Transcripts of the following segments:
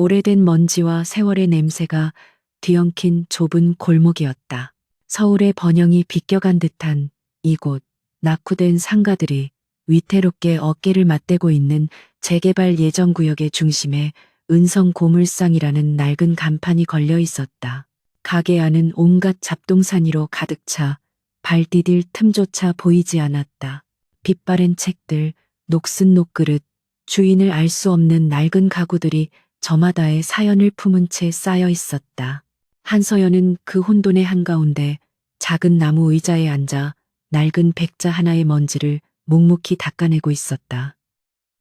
오래된 먼지와 세월의 냄새가 뒤엉킨 좁은 골목이었다. 서울의 번영이 비껴간 듯한 이곳, 낙후된 상가들이 위태롭게 어깨를 맞대고 있는 재개발 예정구역의 중심에 은성 고물상이라는 낡은 간판이 걸려 있었다. 가게 안은 온갖 잡동사니로 가득 차 발 디딜 틈조차 보이지 않았다. 빛바랜 책들, 녹슨 녹그릇, 주인을 알 수 없는 낡은 가구들이 저마다의 사연을 품은 채 쌓여 있었다. 한서연은 그 혼돈의 한가운데 작은 나무 의자에 앉아 낡은 백자 하나의 먼지를 묵묵히 닦아내고 있었다.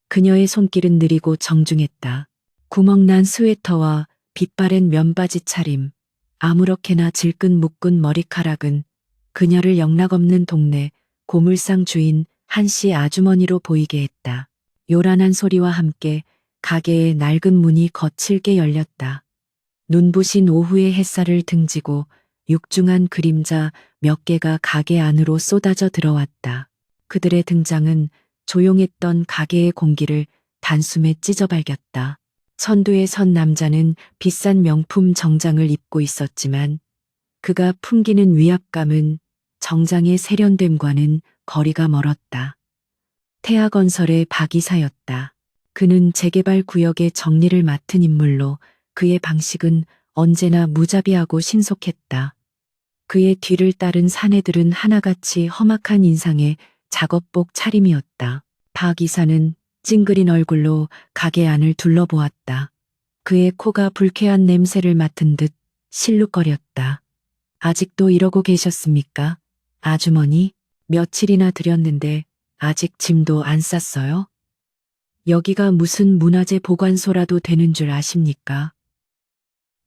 그녀의 손길은 느리고 정중했다. 구멍난 스웨터와 빛바랜 면바지 차림, 아무렇게나 질끈 묶은 머리카락은 그녀를 영락없는 동네 고물상 주인 한씨 아주머니로 보이게 했다. 요란한 소리와 함께 가게의 낡은 문이 거칠게 열렸다. 눈부신 오후의 햇살을 등지고 육중한 그림자 몇 개가 가게 안으로 쏟아져 들어왔다. 그들의 등장은 조용했던 가게의 공기를 단숨에 찢어발겼다. 선두에 선 남자는 비싼 명품 정장을 입고 있었지만 그가 풍기는 위압감은 정장의 세련됨과는 거리가 멀었다. 태아건설의 박 이사였다. 그는 재개발 구역의 정리를 맡은 인물로 그의 방식은 언제나 무자비하고 신속했다. 그의 뒤를 따른 사내들은 하나같이 험악한 인상의 작업복 차림이었다. 박 이사는 찡그린 얼굴로 가게 안을 둘러보았다. 그의 코가 불쾌한 냄새를 맡은 듯 실룩거렸다. 아직도 이러고 계셨습니까? 아주머니, 며칠이나 들였는데 아직 짐도 안 쌌어요? 여기가 무슨 문화재 보관소라도 되는 줄 아십니까?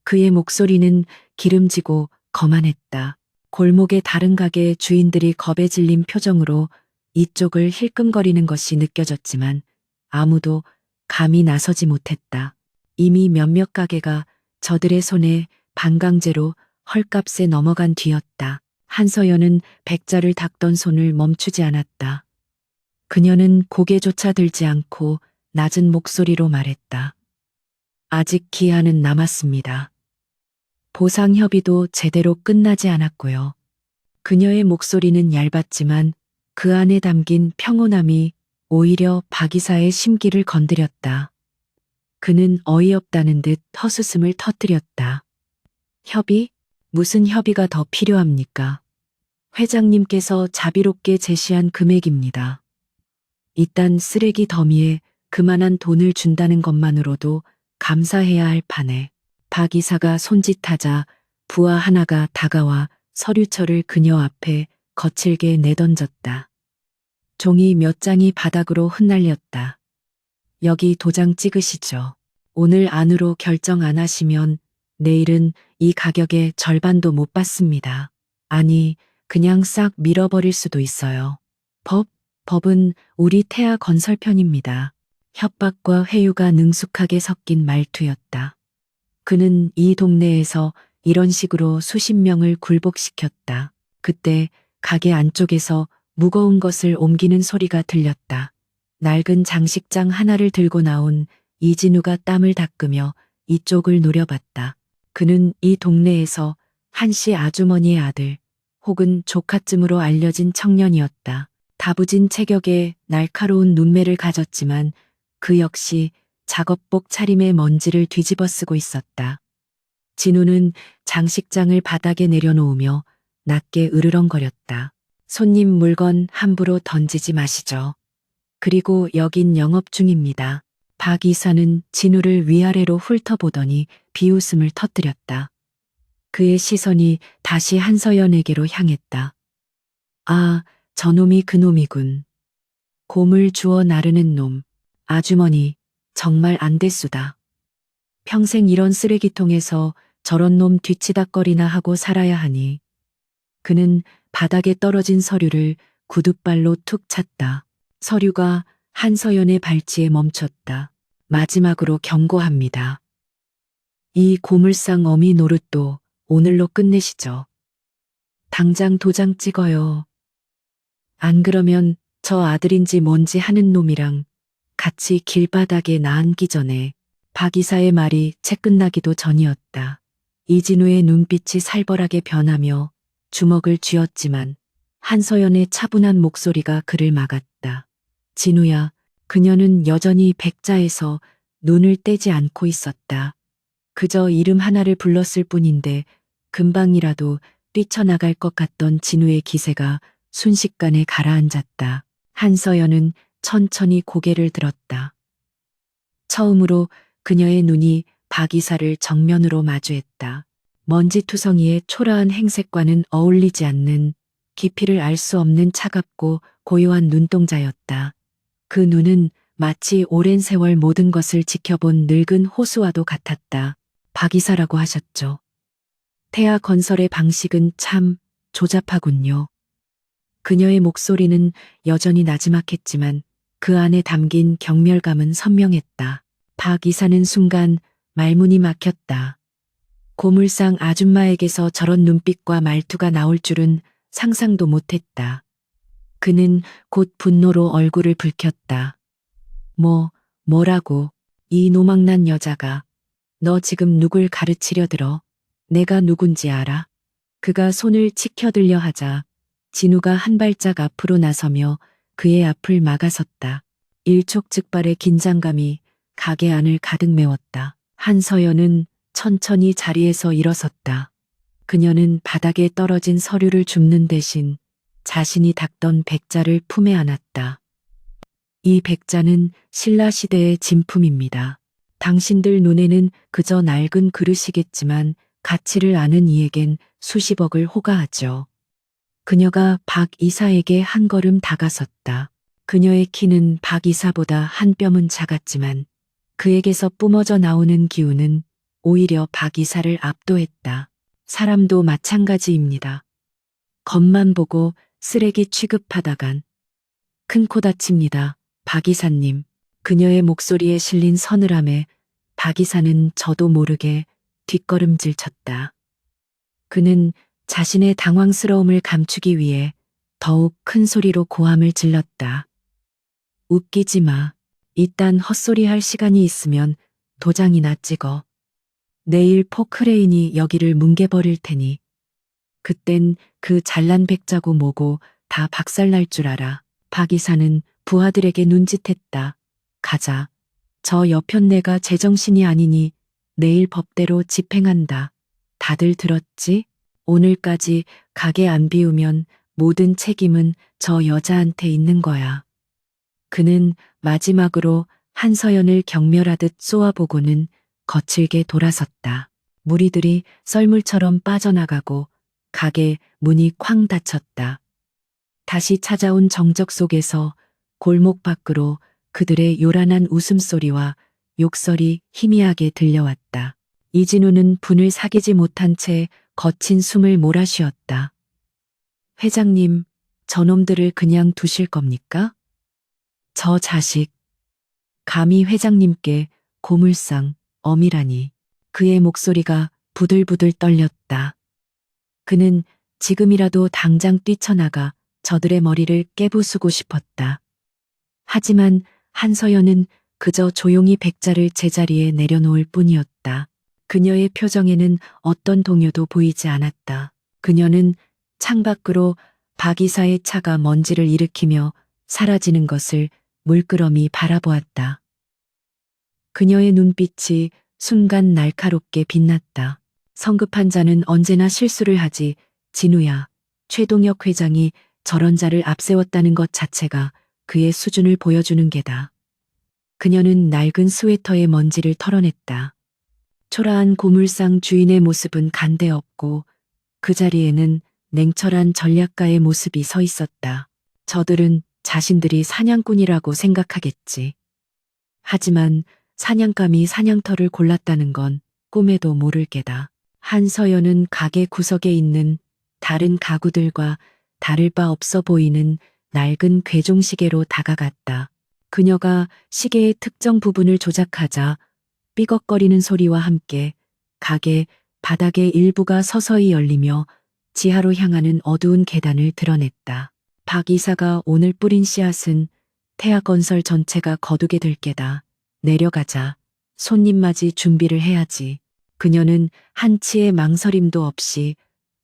그의 목소리는 기름지고 거만했다. 골목의 다른 가게의 주인들이 겁에 질린 표정으로 이쪽을 힐끔거리는 것이 느껴졌지만 아무도 감히 나서지 못했다. 이미 몇몇 가게가 저들의 손에 반강제로 헐값에 넘어간 뒤였다. 한서연은 백자를 닦던 손을 멈추지 않았다. 그녀는 고개조차 들지 않고 낮은 목소리로 말했다. 아직 기한은 남았습니다. 보상 협의도 제대로 끝나지 않았고요. 그녀의 목소리는 얇았지만 그 안에 담긴 평온함이 오히려 박 이사의 심기를 건드렸다. 그는 어이없다는 듯 헛웃음을 터뜨렸다. 협의? 무슨 협의가 더 필요합니까? 회장님께서 자비롭게 제시한 금액입니다. 이딴 쓰레기 더미에 그만한 돈을 준다는 것만으로도 감사해야 할 판에 박 이사가 손짓하자 부하 하나가 다가와 서류철을 그녀 앞에 거칠게 내던졌다. 종이 몇 장이 바닥으로 흩날렸다. 여기 도장 찍으시죠. 오늘 안으로 결정 안 하시면 내일은 이 가격의 절반도 못 받습니다. 아니, 그냥 싹 밀어버릴 수도 있어요. 법은 우리 태아 건설 편입니다. 협박과 회유가 능숙하게 섞인 말투였다. 그는 이 동네에서 이런 식으로 수십 명을 굴복시켰다. 그때 가게 안쪽에서 무거운 것을 옮기는 소리가 들렸다. 낡은 장식장 하나를 들고 나온 이진우가 땀을 닦으며 이쪽을 노려봤다. 그는 이 동네에서 한씨 아주머니의 아들 혹은 조카쯤으로 알려진 청년이었다. 다부진 체격에 날카로운 눈매를 가졌지만 그 역시 작업복 차림의 먼지를 뒤집어 쓰고 있었다. 진우는 장식장을 바닥에 내려놓으며 낮게 으르렁거렸다. 손님 물건 함부로 던지지 마시죠. 그리고 여긴 영업 중입니다. 박 이사는 진우를 위아래로 훑어보더니 비웃음을 터뜨렸다. 그의 시선이 다시 한서연에게로 향했다. 아, 저놈이 그놈이군. 곰을 주워 나르는 놈. 아주머니, 정말 안 됐수다. 평생 이런 쓰레기통에서 저런 놈 뒤치다꺼리나 하고 살아야 하니. 그는 바닥에 떨어진 서류를 구둣발로 툭 찼다. 서류가 한서연의 발치에 멈췄다. 마지막으로 경고합니다. 이 고물상 어미 노릇도 오늘로 끝내시죠. 당장 도장 찍어요. 안 그러면 저 아들인지 뭔지 하는 놈이랑 같이 길바닥에 나앉기 전에 박 이사의 말이 채 끝나기도 전이었다. 이진우의 눈빛이 살벌하게 변하며 주먹을 쥐었지만 한서연의 차분한 목소리가 그를 막았다. 진우야, 그녀는 여전히 백자에서 눈을 떼지 않고 있었다. 그저 이름 하나를 불렀을 뿐인데 금방이라도 뛰쳐나갈 것 같던 진우의 기세가 순식간에 가라앉았다. 한서연은 천천히 고개를 들었다. 처음으로 그녀의 눈이 박 이사를 정면으로 마주했다. 먼지투성이의 초라한 행색과는 어울리지 않는 깊이를 알 수 없는 차갑고 고요한 눈동자였다. 그 눈은 마치 오랜 세월 모든 것을 지켜본 늙은 호수와도 같았다. 박 이사라고 하셨죠. 태아 건설의 방식은 참 조잡하군요. 그녀의 목소리는 여전히 나지막했지만 그 안에 담긴 경멸감은 선명했다. 박 이사는 순간 말문이 막혔다. 고물상 아줌마에게서 저런 눈빛과 말투가 나올 줄은 상상도 못했다. 그는 곧 분노로 얼굴을 붉혔다. 뭐라고, 이 노망난 여자가. 너 지금 누굴 가르치려 들어? 내가 누군지 알아? 그가 손을 치켜들려 하자 진우가 한 발짝 앞으로 나서며 그의 앞을 막아섰다. 일촉즉발의 긴장감이 가게 안을 가득 메웠다. 한서연은 천천히 자리에서 일어섰다. 그녀는 바닥에 떨어진 서류를 줍는 대신 자신이 닦던 백자를 품에 안았다. 이 백자는 신라시대의 진품입니다. 당신들 눈에는 그저 낡은 그릇이겠지만 가치를 아는 이에겐 수십억을 호가하죠. 그녀가 박 이사에게 한 걸음 다가섰다. 그녀의 키는 박 이사보다 한 뼘은 작았지만 그에게서 뿜어져 나오는 기운은 오히려 박 이사를 압도했다. 사람도 마찬가지입니다. 겉만 보고 쓰레기 취급하다간 큰 코 다칩니다. 박 이사님. 그녀의 목소리에 실린 서늘함에 박 이사는 저도 모르게 뒷걸음질 쳤다. 그는 자신의 당황스러움을 감추기 위해 더욱 큰 소리로 고함을 질렀다. 웃기지 마. 이딴 헛소리 할 시간이 있으면 도장이나 찍어. 내일 포크레인이 여기를 뭉개버릴 테니. 그땐 그 잘난 백자고 뭐고 다 박살날 줄 알아. 박 이사는 부하들에게 눈짓했다. 가자. 저 여편네가 제정신이 아니니 내일 법대로 집행한다. 다들 들었지? 오늘까지 가게 안 비우면 모든 책임은 저 여자한테 있는 거야. 그는 마지막으로 한서연을 경멸하듯 쏘아보고는 거칠게 돌아섰다. 무리들이 썰물처럼 빠져나가고 가게 문이 쾅 닫혔다. 다시 찾아온 정적 속에서 골목 밖으로 그들의 요란한 웃음소리와 욕설이 희미하게 들려왔다. 이진우는 분을 사귀지 못한 채 거친 숨을 몰아쉬었다. 회장님, 저놈들을 그냥 두실 겁니까? 저 자식. 감히 회장님께 고물상, 어미라니. 그의 목소리가 부들부들 떨렸다. 그는 지금이라도 당장 뛰쳐나가 저들의 머리를 깨부수고 싶었다. 하지만 한서연은 그저 조용히 백자를 제자리에 내려놓을 뿐이었다. 그녀의 표정에는 어떤 동요도 보이지 않았다. 그녀는 창밖으로 박 이사의 차가 먼지를 일으키며 사라지는 것을 물끄러미 바라보았다. 그녀의 눈빛이 순간 날카롭게 빛났다. 성급한 자는 언제나 실수를 하지. 진우야, 최동혁 회장이 저런 자를 앞세웠다는 것 자체가 그의 수준을 보여주는 게다. 그녀는 낡은 스웨터의 먼지를 털어냈다. 초라한 고물상 주인의 모습은 간데없고 그 자리에는 냉철한 전략가의 모습이 서 있었다. 저들은 자신들이 사냥꾼이라고 생각하겠지. 하지만 사냥감이 사냥터를 골랐다는 건 꿈에도 모를 게다. 한서연은 가게 구석에 있는 다른 가구들과 다를 바 없어 보이는 낡은 괴종시계로 다가갔다. 그녀가 시계의 특정 부분을 조작하자 삐걱거리는 소리와 함께 가게 바닥의 일부가 서서히 열리며 지하로 향하는 어두운 계단을 드러냈다. 박 이사가 오늘 뿌린 씨앗은 태아건설 전체가 거두게 될 게다. 내려가자. 손님 맞이 준비를 해야지. 그녀는 한치의 망설임도 없이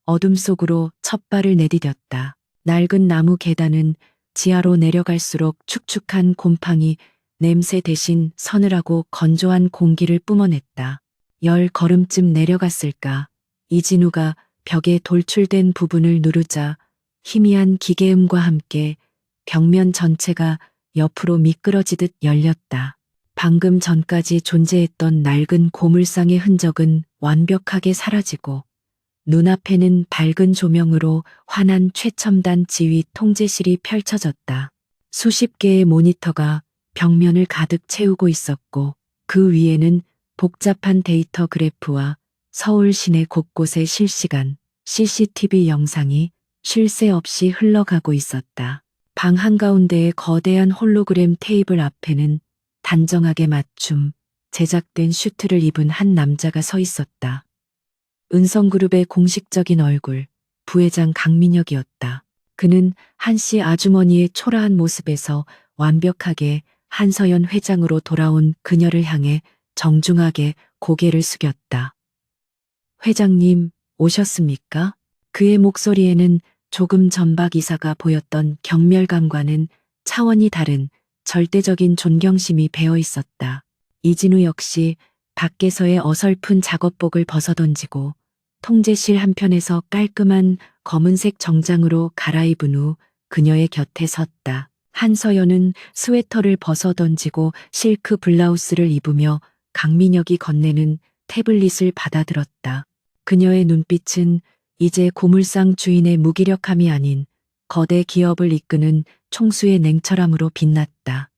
어둠 속으로 첫 발을 내디뎠다. 낡은 나무 계단은 지하로 내려갈수록 축축한 곰팡이 냄새 대신 서늘하고 건조한 공기를 뿜어냈다. 10걸음쯤 내려갔을까. 이진우가 벽에 돌출된 부분을 누르자 희미한 기계음과 함께 벽면 전체가 옆으로 미끄러지듯 열렸다. 방금 전까지 존재했던 낡은 고물상의 흔적은 완벽하게 사라지고 눈앞에는 밝은 조명으로 환한 최첨단 지휘 통제실이 펼쳐졌다. 수십 개의 모니터가 벽면을 가득 채우고 있었고 그 위에는 복잡한 데이터 그래프와 서울 시내 곳곳의 실시간 CCTV 영상이 쉴 새 없이 흘러가고 있었다. 방 한가운데의 거대한 홀로그램 테이블 앞에는 단정하게 맞춤 제작된 슈트를 입은 한 남자가 서 있었다. 은성그룹의 공식적인 얼굴, 부회장 강민혁이었다. 그는 한씨 아주머니의 초라한 모습에서 완벽하게 한서연 회장으로 돌아온 그녀를 향해 정중하게 고개를 숙였다. 회장님, 오셨습니까? 그의 목소리에는 조금 전박이사가 보였던 경멸감과는 차원이 다른 절대적인 존경심이 배어 있었다. 이진우 역시 밖에서의 어설픈 작업복을 벗어던지고 통제실 한편에서 깔끔한 검은색 정장으로 갈아입은 후 그녀의 곁에 섰다. 한서연은 스웨터를 벗어던지고 실크 블라우스를 입으며 강민혁이 건네는 태블릿을 받아들었다. 그녀의 눈빛은 이제 고물상 주인의 무기력함이 아닌 거대 기업을 이끄는 총수의 냉철함으로 빛났다.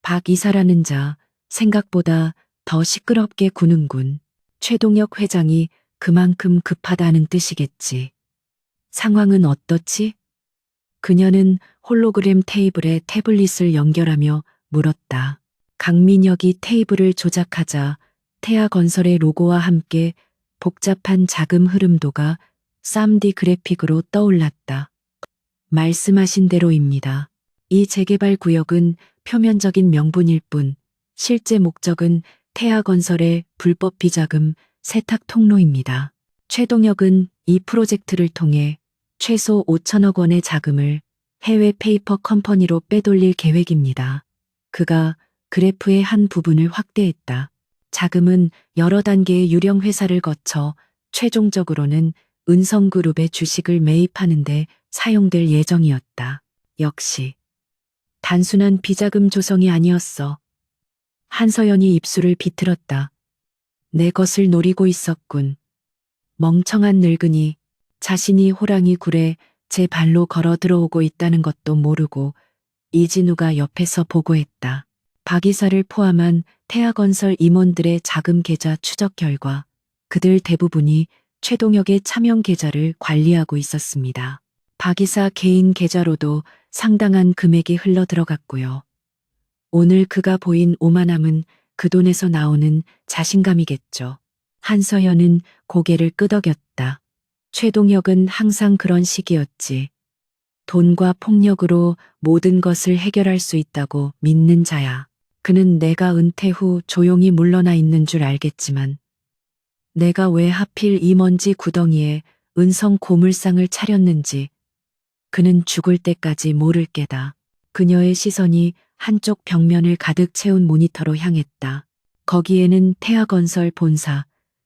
박 이사라는 자, 생각보다 더 시끄럽게 구는군. 최동혁 회장이 그만큼 급하다는 뜻이겠지. 상황은 어떻지? 그녀는 홀로그램 테이블에 태블릿을 연결하며 물었다. 강민혁이 테이블을 조작하자 태아건설의 로고와 함께 복잡한 자금 흐름도가 3D 그래픽으로 떠올랐다. 말씀하신 대로입니다. 이 재개발 구역은 표면적인 명분일 뿐 실제 목적은 태아건설의 불법 비자금 세탁 통로입니다. 최동혁은 이 프로젝트를 통해 최소 5천억 원의 자금을 해외 페이퍼 컴퍼니로 빼돌릴 계획입니다. 그가 그래프의 한 부분을 확대했다. 자금은 여러 단계의 유령 회사를 거쳐 최종적으로는 은성그룹의 주식을 매입하는 데 사용될 예정이었다. 역시 단순한 비자금 조성이 아니었어. 한서연이 입술을 비틀었다. 내 것을 노리고 있었군. 멍청한 늙은이, 자신이 호랑이 굴에 제 발로 걸어 들어오고 있다는 것도 모르고 이진우가 옆에서 보고했다. 박 이사를 포함한 태아건설 임원들의 자금 계좌 추적 결과 그들 대부분이 최동혁의 차명 계좌를 관리하고 있었습니다. 박 이사 개인 계좌로도 상당한 금액이 흘러 들어갔고요. 오늘 그가 보인 오만함은 그 돈에서 나오는 자신감이겠죠. 한서연은 고개를 끄덕였다. 최동혁은 항상 그런 식이었지. 돈과 폭력으로 모든 것을 해결할 수 있다고 믿는 자야. 그는 내가 은퇴 후 조용히 물러나 있는 줄 알겠지만 내가 왜 하필 이 먼지 구덩이에 은성 고물상을 차렸는지 그는 죽을 때까지 모를 게다. 그녀의 시선이 한쪽 벽면을 가득 채운 모니터로 향했다. 거기에는 태아건설 본사,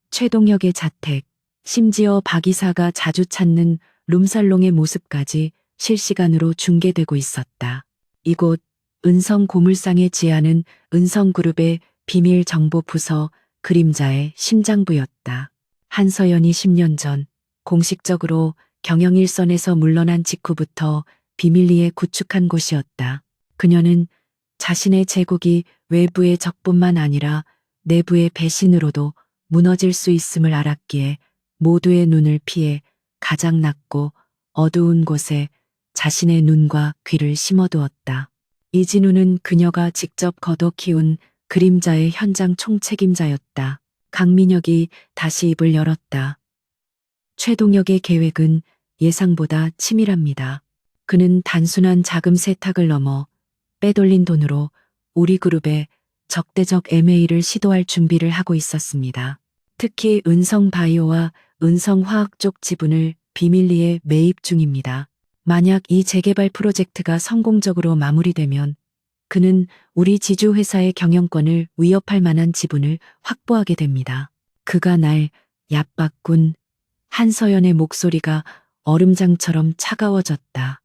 최동혁의 자택, 심지어 박 이사가 자주 찾는 룸살롱의 모습까지 실시간으로 중계되고 있었다. 이곳 은성 고물상의 지하는 은성그룹의 비밀 정보 부서 그림자의 심장부였다. 한서연이 10년 전 공식적으로 경영 일선에서 물러난 직후부터 비밀리에 구축한 곳이었다. 그녀는 자신의 제국이 외부의 적뿐만 아니라 내부의 배신으로도 무너질 수 있음을 알았기에 모두의 눈을 피해 가장 낮고 어두운 곳에 자신의 눈과 귀를 심어두었다. 이진우는 그녀가 직접 걷어 키운 그림자의 현장 총책임자였다. 강민혁이 다시 입을 열었다. 최동혁의 계획은 예상보다 치밀합니다. 그는 단순한 자금 세탁을 넘어 빼돌린 돈으로 우리 그룹의 적대적 M&A를 시도할 준비를 하고 있었습니다. 특히 은성바이오와 은성화학 쪽 지분을 비밀리에 매입 중입니다. 만약 이 재개발 프로젝트가 성공적으로 마무리되면 그는 우리 지주회사의 경영권을 위협할 만한 지분을 확보하게 됩니다. 그가 날 얕봤군. 한서연의 목소리가 얼음장처럼 차가워졌다.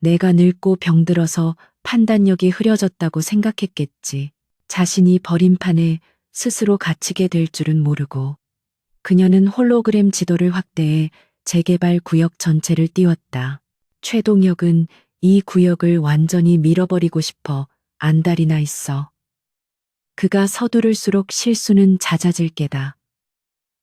내가 늙고 병들어서 판단력이 흐려졌다고 생각했겠지. 자신이 버림판에 스스로 갇히게 될 줄은 모르고. 그녀는 홀로그램 지도를 확대해 재개발 구역 전체를 띄웠다. 최동혁은 이 구역을 완전히 밀어버리고 싶어 안달이나 있어. 그가 서두를수록 실수는 잦아질 게다.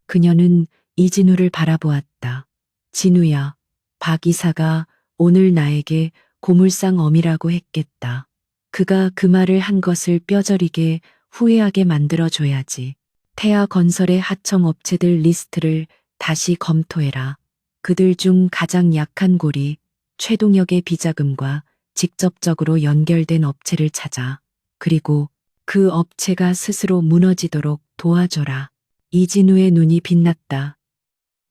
그녀는 이진우를 바라보았다. 진우야, 박 이사가 오늘 나에게 고물상 어미라고 했겠다. 그가 그 말을 한 것을 뼈저리게 후회하게 만들어줘야지. 태아건설의 하청업체들 리스트를 다시 검토해라. 그들 중 가장 약한 고리, 최동혁의 비자금과 직접적으로 연결된 업체를 찾아. 그리고 그 업체가 스스로 무너지도록 도와줘라. 이진우의 눈이 빛났다.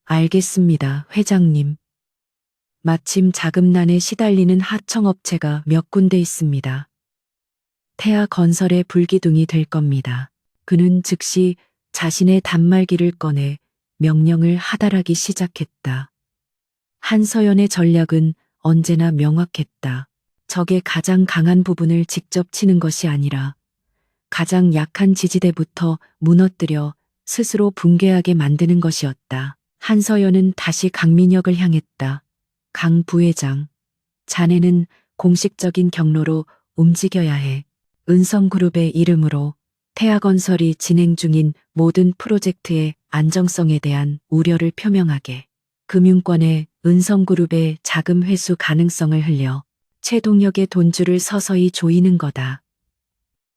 알겠습니다, 회장님. 마침 자금난에 시달리는 하청업체가 몇 군데 있습니다. 태아건설의 불기둥이 될 겁니다. 그는 즉시 자신의 단말기를 꺼내 명령을 하달하기 시작했다. 한서연의 전략은 언제나 명확했다. 적의 가장 강한 부분을 직접 치는 것이 아니라 가장 약한 지지대부터 무너뜨려 스스로 붕괴하게 만드는 것이었다. 한서연은 다시 강민혁을 향했다. 강 부회장, 자네는 공식적인 경로로 움직여야 해. 은성그룹의 이름으로 태아건설이 진행 중인 모든 프로젝트의 안정성에 대한 우려를 표명하게. 금융권에 은성그룹의 자금 회수 가능성을 흘려 최동혁의 돈줄을 서서히 조이는 거다.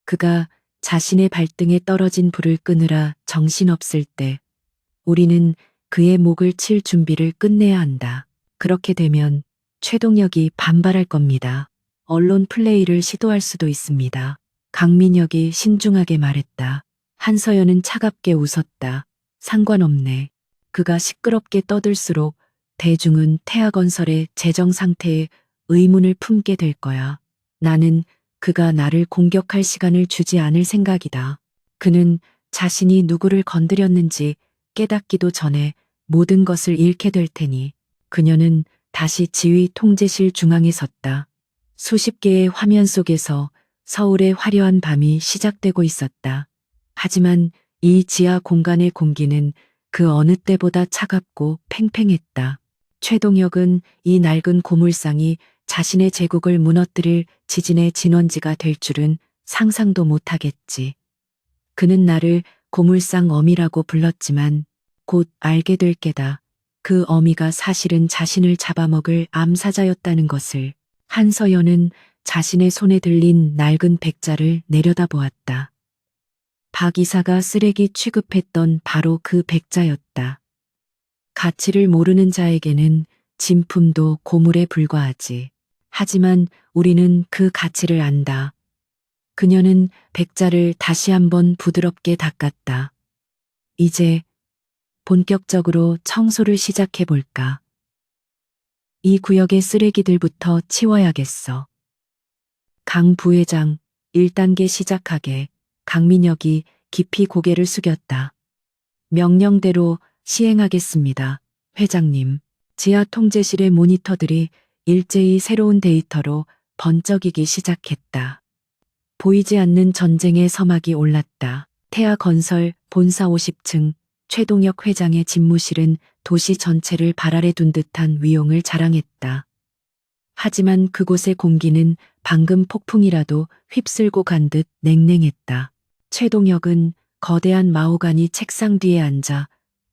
그가 자신의 발등에 떨어진 불을 끄느라 정신없을 때 우리는 그의 목을 칠 준비를 끝내야 한다. 그렇게 되면 최동혁이 반발할 겁니다. 언론 플레이를 시도할 수도 있습니다. 강민혁이 신중하게 말했다. 한서연은 차갑게 웃었다. 상관없네. 그가 시끄럽게 떠들수록 대중은 태아건설의 재정 상태에 의문을 품게 될 거야. 나는 그가 나를 공격할 시간을 주지 않을 생각이다. 그는 자신이 누구를 건드렸는지 깨닫기도 전에 모든 것을 잃게 될 테니. 그녀는 다시 지휘 통제실 중앙에 섰다. 수십 개의 화면 속에서 서울의 화려한 밤이 시작되고 있었다. 하지만 이 지하 공간의 공기는 그 어느 때보다 차갑고 팽팽했다. 최동혁은 이 낡은 고물상이 자신의 제국을 무너뜨릴 지진의 진원지가 될 줄은 상상도 못하겠지. 그는 나를 고물상 어미라고 불렀지만 곧 알게 될 게다. 그 어미가 사실은 자신을 잡아먹을 암사자였다는 것을. 한서연은 자신의 손에 들린 낡은 백자를 내려다보았다. 박 이사가 쓰레기 취급했던 바로 그 백자였다. 가치를 모르는 자에게는 진품도 고물에 불과하지. 하지만 우리는 그 가치를 안다. 그녀는 백자를 다시 한번 부드럽게 닦았다. 이제 본격적으로 청소를 시작해볼까. 이 구역의 쓰레기들부터 치워야겠어. 강 부회장, 1단계 시작하게. 강민혁이 깊이 고개를 숙였다. 명령대로 시행하겠습니다, 회장님. 지하 통제실의 모니터들이 일제히 새로운 데이터로 번쩍이기 시작했다. 보이지 않는 전쟁의 서막이 올랐다. 태아건설 본사 50층 최동혁 회장의 집무실은 도시 전체를 발 아래 둔 듯한 위용을 자랑했다. 하지만 그곳의 공기는 방금 폭풍이라도 휩쓸고 간 듯 냉랭했다. 최동혁은 거대한 마호가니 책상 뒤에 앉아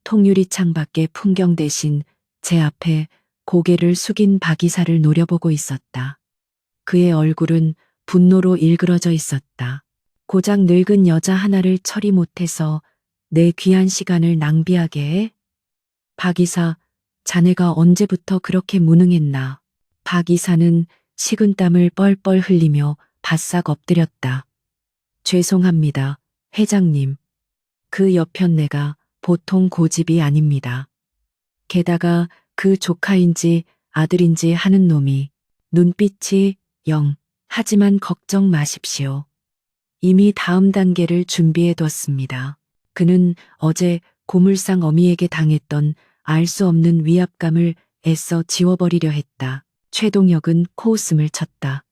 통유리 창밖의 풍경 대신 제 앞에 고개를 숙인 박 이사를 노려보고 있었다. 그의 얼굴은 분노로 일그러져 있었다. 고작 늙은 여자 하나를 처리 못해서 내 귀한 시간을 낭비하게 해? 박 이사, 자네가 언제부터 그렇게 무능했나? 박 이사는 식은땀을 뻘뻘 흘리며 바싹 엎드렸다. 죄송합니다, 회장님. 그 여편네가 보통 고집이 아닙니다. 게다가 그 조카인지 아들인지 하는 놈이 눈빛이 영. 하지만 걱정 마십시오. 이미 다음 단계를 준비해뒀습니다. 그는 어제 고물상 어미에게 당했던 알 수 없는 위압감을 애써 지워버리려 했다. 최동혁은 코웃음을 쳤다.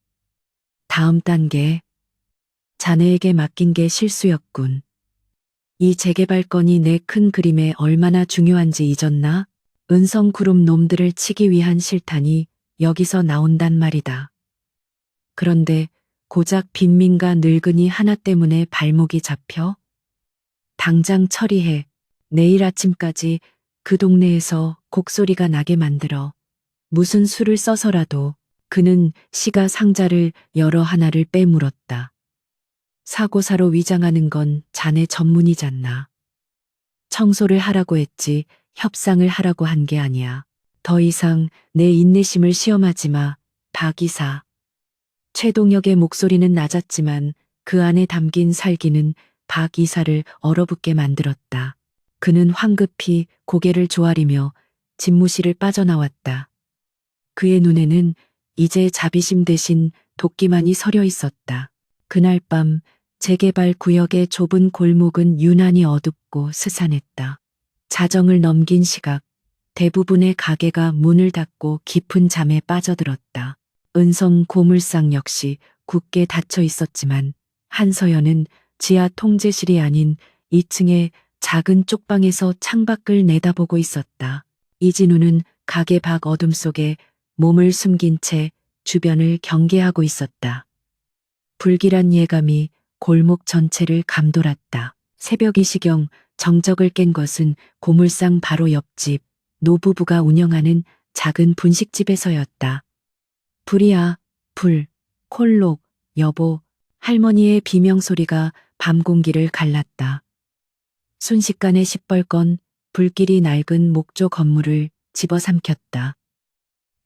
다음 단계. 자네에게 맡긴 게 실수였군. 이 재개발 건이 내 큰 그림에 얼마나 중요한지 잊었나? 은성그룹 놈들을 치기 위한 실탄이 여기서 나온단 말이다. 그런데 고작 빈민가 늙은이 하나 때문에 발목이 잡혀? 당장 처리해. 내일 아침까지 그 동네에서 곡소리가 나게 만들어. 무슨 수를 써서라도. 그는 시가 상자를 여러 하나를 빼물었다. 사고사로 위장하는 건 자네 전문이잖나. 청소를 하라고 했지 협상을 하라고 한 게 아니야. 더 이상 내 인내심을 시험하지 마, 박 이사. 최동혁의 목소리는 낮았지만 그 안에 담긴 살기는 박 이사를 얼어붙게 만들었다. 그는 황급히 고개를 조아리며 집무실을 빠져나왔다. 그의 눈에는 이제 자비심 대신 도끼만이 서려 있었다. 그날 밤 재개발 구역의 좁은 골목은 유난히 어둡고 스산했다. 자정을 넘긴 시각, 대부분의 가게가 문을 닫고 깊은 잠에 빠져들었다. 은성 고물상 역시 굳게 닫혀 있었지만 한서연은 지하 통제실이 아닌 2층의 작은 쪽방에서 창밖을 내다보고 있었다. 이진우는 가게 밖 어둠 속에 몸을 숨긴 채 주변을 경계하고 있었다. 불길한 예감이 골목 전체를 감돌았다. 새벽 2시경 정적을 깬 것은 고물상 바로 옆집 노부부가 운영하는 작은 분식집에서였다. 불이야, 불, 콜록, 여보, 할머니의 비명소리가 밤 공기를 갈랐다. 순식간에 시뻘건 불길이 낡은 목조 건물을 집어삼켰다.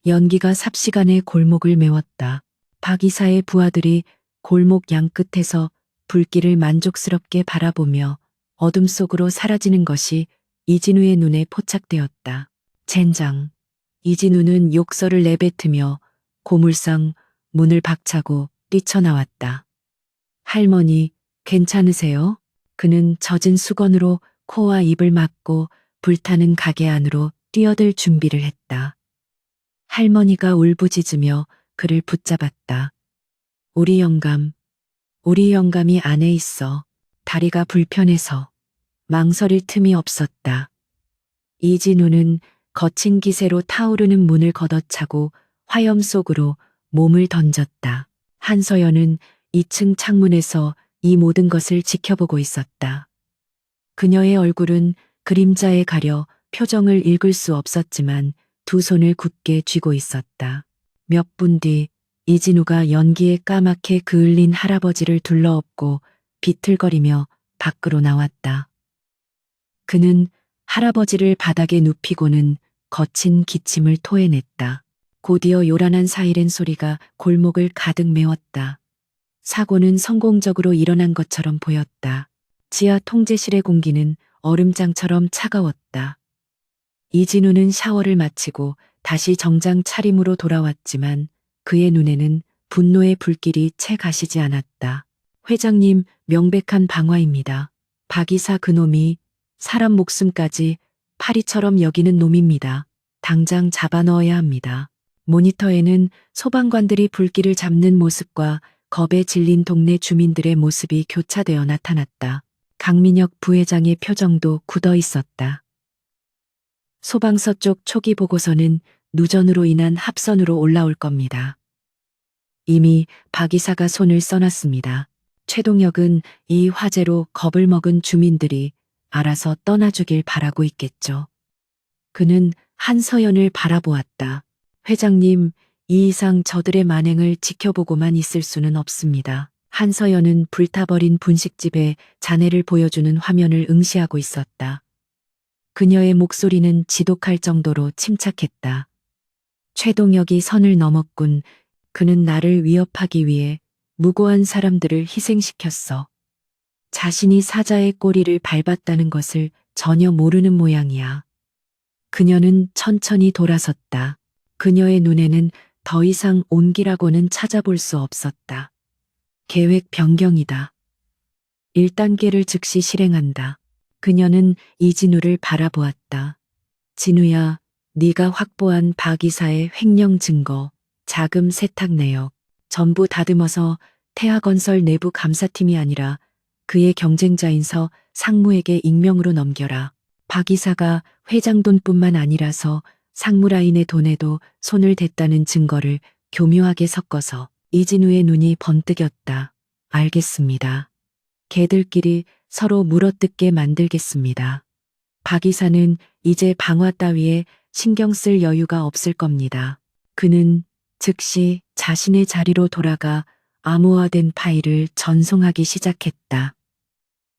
연기가 삽시간에 골목을 메웠다. 박 이사의 부하들이 골목 양끝에서 불길을 만족스럽게 바라보며 어둠 속으로 사라지는 것이 이진우의 눈에 포착되었다. 젠장. 이진우는 욕설을 내뱉으며 고물상 문을 박차고 뛰쳐나왔다. 할머니, 괜찮으세요? 그는 젖은 수건으로 코와 입을 막고 불타는 가게 안으로 뛰어들 준비를 했다. 할머니가 울부짖으며 그를 붙잡았다. 우리 영감이 안에 있어. 다리가 불편해서. 망설일 틈이 없었다. 이진우는 거친 기세로 타오르는 문을 걷어차고 화염 속으로 몸을 던졌다. 한서연은 2층 창문에서 이 모든 것을 지켜보고 있었다. 그녀의 얼굴은 그림자에 가려 표정을 읽을 수 없었지만 두 손을 굳게 쥐고 있었다. 몇 분 뒤 이진우가 연기에 까맣게 그을린 할아버지를 둘러엎고 비틀거리며 밖으로 나왔다. 그는 할아버지를 바닥에 눕히고는 거친 기침을 토해냈다. 곧이어 요란한 사이렌 소리가 골목을 가득 메웠다. 사고는 성공적으로 일어난 것처럼 보였다. 지하 통제실의 공기는 얼음장처럼 차가웠다. 이진우는 샤워를 마치고 다시 정장 차림으로 돌아왔지만 그의 눈에는 분노의 불길이 채 가시지 않았다. 회장님, 명백한 방화입니다. 박 이사 그놈이 사람 목숨까지 파리처럼 여기는 놈입니다. 당장 잡아 넣어야 합니다. 모니터에는 소방관들이 불길을 잡는 모습과 겁에 질린 동네 주민들의 모습이 교차되어 나타났다. 강민혁 부회장의 표정도 굳어 있었다. 소방서 쪽 초기 보고서는 누전으로 인한 합선으로 올라올 겁니다. 이미 박 이사가 손을 써놨습니다. 최동혁은 이 화재로 겁을 먹은 주민들이 알아서 떠나주길 바라고 있겠죠. 그는 한서연을 바라보았다. 회장님, 이 이상 저들의 만행을 지켜보고만 있을 수는 없습니다. 한서연은 불타버린 분식집에 잔해를 보여주는 화면을 응시하고 있었다. 그녀의 목소리는 지독할 정도로 침착했다. 최동혁이 선을 넘었군. 그는 나를 위협하기 위해 무고한 사람들을 희생시켰어. 자신이 사자의 꼬리를 밟았다는 것을 전혀 모르는 모양이야. 그녀는 천천히 돌아섰다. 그녀의 눈에는 더 이상 온기라고는 찾아볼 수 없었다. 계획 변경이다. 1단계를 즉시 실행한다. 그녀는 이진우를 바라보았다. 진우야, 네가 확보한 박 이사의 횡령 증거, 자금 세탁 내역, 전부 다듬어서 태아건설 내부 감사팀이 아니라 그의 경쟁자인 서 상무에게 익명으로 넘겨라. 박 이사가 회장 돈뿐만 아니라서 상무라인의 돈에도 손을 댔다는 증거를 교묘하게 섞어서. 이진우의 눈이 번뜩였다. 알겠습니다. 개들끼리 서로 물어뜯게 만들겠습니다. 박 이사는 이제 방화 따위에 신경 쓸 여유가 없을 겁니다. 그는 즉시 자신의 자리로 돌아가 암호화된 파일을 전송하기 시작했다.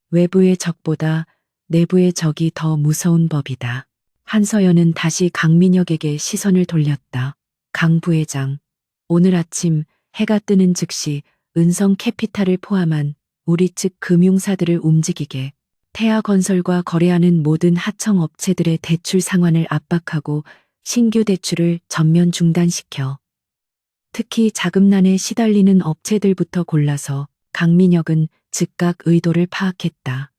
외부의 적보다 내부의 적이 더 무서운 법이다. 한서연은 다시 강민혁에게 시선을 돌렸다. 강 부회장, 오늘 아침 해가 뜨는 즉시 은성 캐피탈을 포함한 우리 측 금융사들을 움직이게, 태아건설과 거래하는 모든 하청업체들의 대출 상환을 압박하고 신규 대출을 전면 중단시켜. 특히 자금난에 시달리는 업체들부터 골라서. 강민혁은 즉각 의도를 파악했다.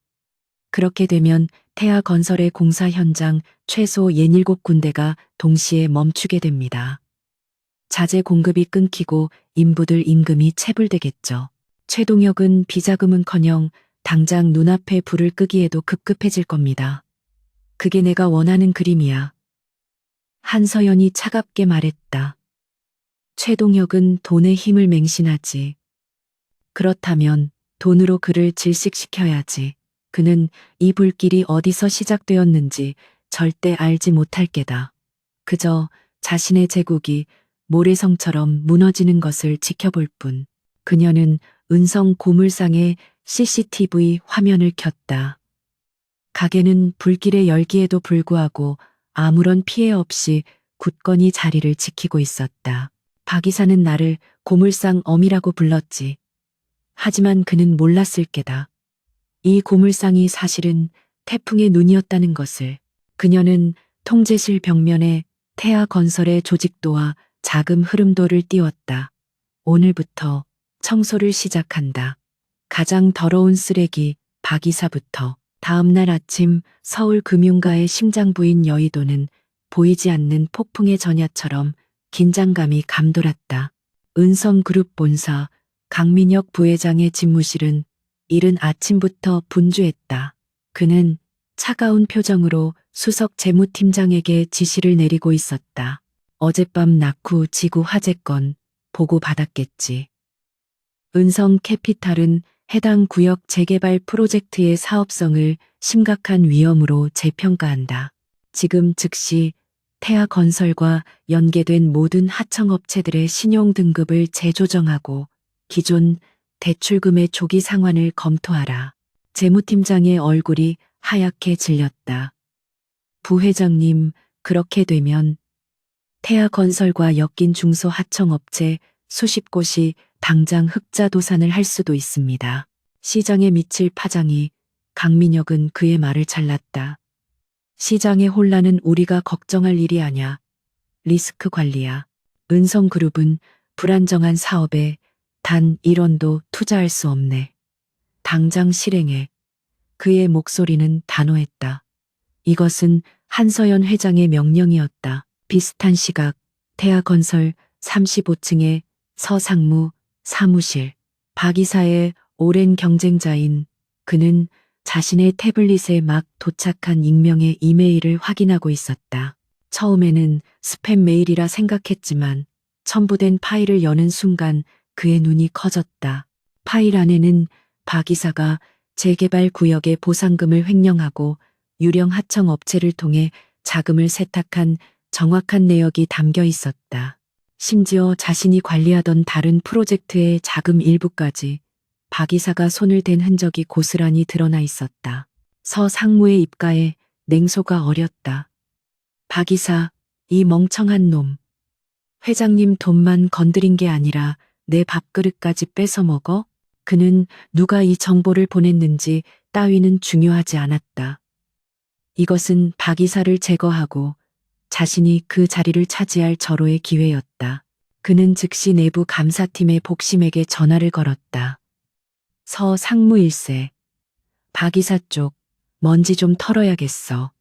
그렇게 되면 태아건설의 공사 현장 최소 67군데가 동시에 멈추게 됩니다. 자재 공급이 끊기고 인부들 임금이 체불되겠죠. 최동혁은 비자금은커녕 당장 눈앞에 불을 끄기에도 급급해질 겁니다. 그게 내가 원하는 그림이야. 한서연이 차갑게 말했다. 최동혁은 돈의 힘을 맹신하지. 그렇다면 돈으로 그를 질식시켜야지. 그는 이 불길이 어디서 시작되었는지 절대 알지 못할 게다. 그저 자신의 제국이 모래성처럼 무너지는 것을 지켜볼 뿐. 그녀는 은성 고물상의 CCTV 화면을 켰다. 가게는 불길의 열기에도 불구하고 아무런 피해 없이 굳건히 자리를 지키고 있었다. 박 이사는 나를 고물상 어미라고 불렀지. 하지만 그는 몰랐을 게다. 이 고물상이 사실은 태풍의 눈이었다는 것을. 그녀는 통제실 벽면에 태아건설의 조직도와 자금 흐름도를 띄웠다. 오늘부터 청소를 시작한다. 가장 더러운 쓰레기 박 이사부터. 다음날 아침 서울 금융가의 심장부인 여의도는 보이지 않는 폭풍의 전야처럼 긴장감이 감돌았다. 은성그룹 본사 강민혁 부회장의 집무실은 이른 아침부터 분주했다. 그는 차가운 표정으로 수석 재무팀장에게 지시를 내리고 있었다. 어젯밤 낙후 지구 화재건 보고받았겠지. 은성 캐피탈은 해당 구역 재개발 프로젝트의 사업성을 심각한 위험으로 재평가한다. 지금 즉시 태아건설과 연계된 모든 하청업체들의 신용등급을 재조정하고 기존 대출금의 조기 상환을 검토하라. 재무팀장의 얼굴이 하얗게 질렸다. 부회장님, 그렇게 되면 태아건설과 엮인 중소하청업체 수십 곳이 당장 흑자 도산을 할 수도 있습니다. 시장에 미칠 파장이. 강민혁은 그의 말을 잘랐다. 시장의 혼란은 우리가 걱정할 일이 아냐. 리스크 관리야. 은성그룹은 불안정한 사업에 단 1원도 투자할 수 없네. 당장 실행해. 그의 목소리는 단호했다. 이것은 한서연 회장의 명령이었다. 비슷한 시각 태아건설 35층의 서상무 사무실. 박 이사의 오랜 경쟁자인 그는 자신의 태블릿에 막 도착한 익명의 이메일을 확인하고 있었다. 처음에는 스팸 메일이라 생각했지만 첨부된 파일을 여는 순간 그의 눈이 커졌다. 파일 안에는 박 이사가 재개발 구역의 보상금을 횡령하고 유령 하청 업체를 통해 자금을 세탁한 정확한 내역이 담겨 있었다. 심지어 자신이 관리하던 다른 프로젝트의 자금 일부까지 박 이사가 손을 댄 흔적이 고스란히 드러나 있었다. 서 상무의 입가에 냉소가 어렸다. 박 이사, 이 멍청한 놈. 회장님 돈만 건드린 게 아니라 내 밥그릇까지 뺏어 먹어? 그는 누가 이 정보를 보냈는지 따위는 중요하지 않았다. 이것은 박 이사를 제거하고 자신이 그 자리를 차지할 절호의 기회였다. 그는 즉시 내부 감사팀의 복심에게 전화를 걸었다. 서 상무 일세. 박 이사 쪽, 먼지 좀 털어야겠어.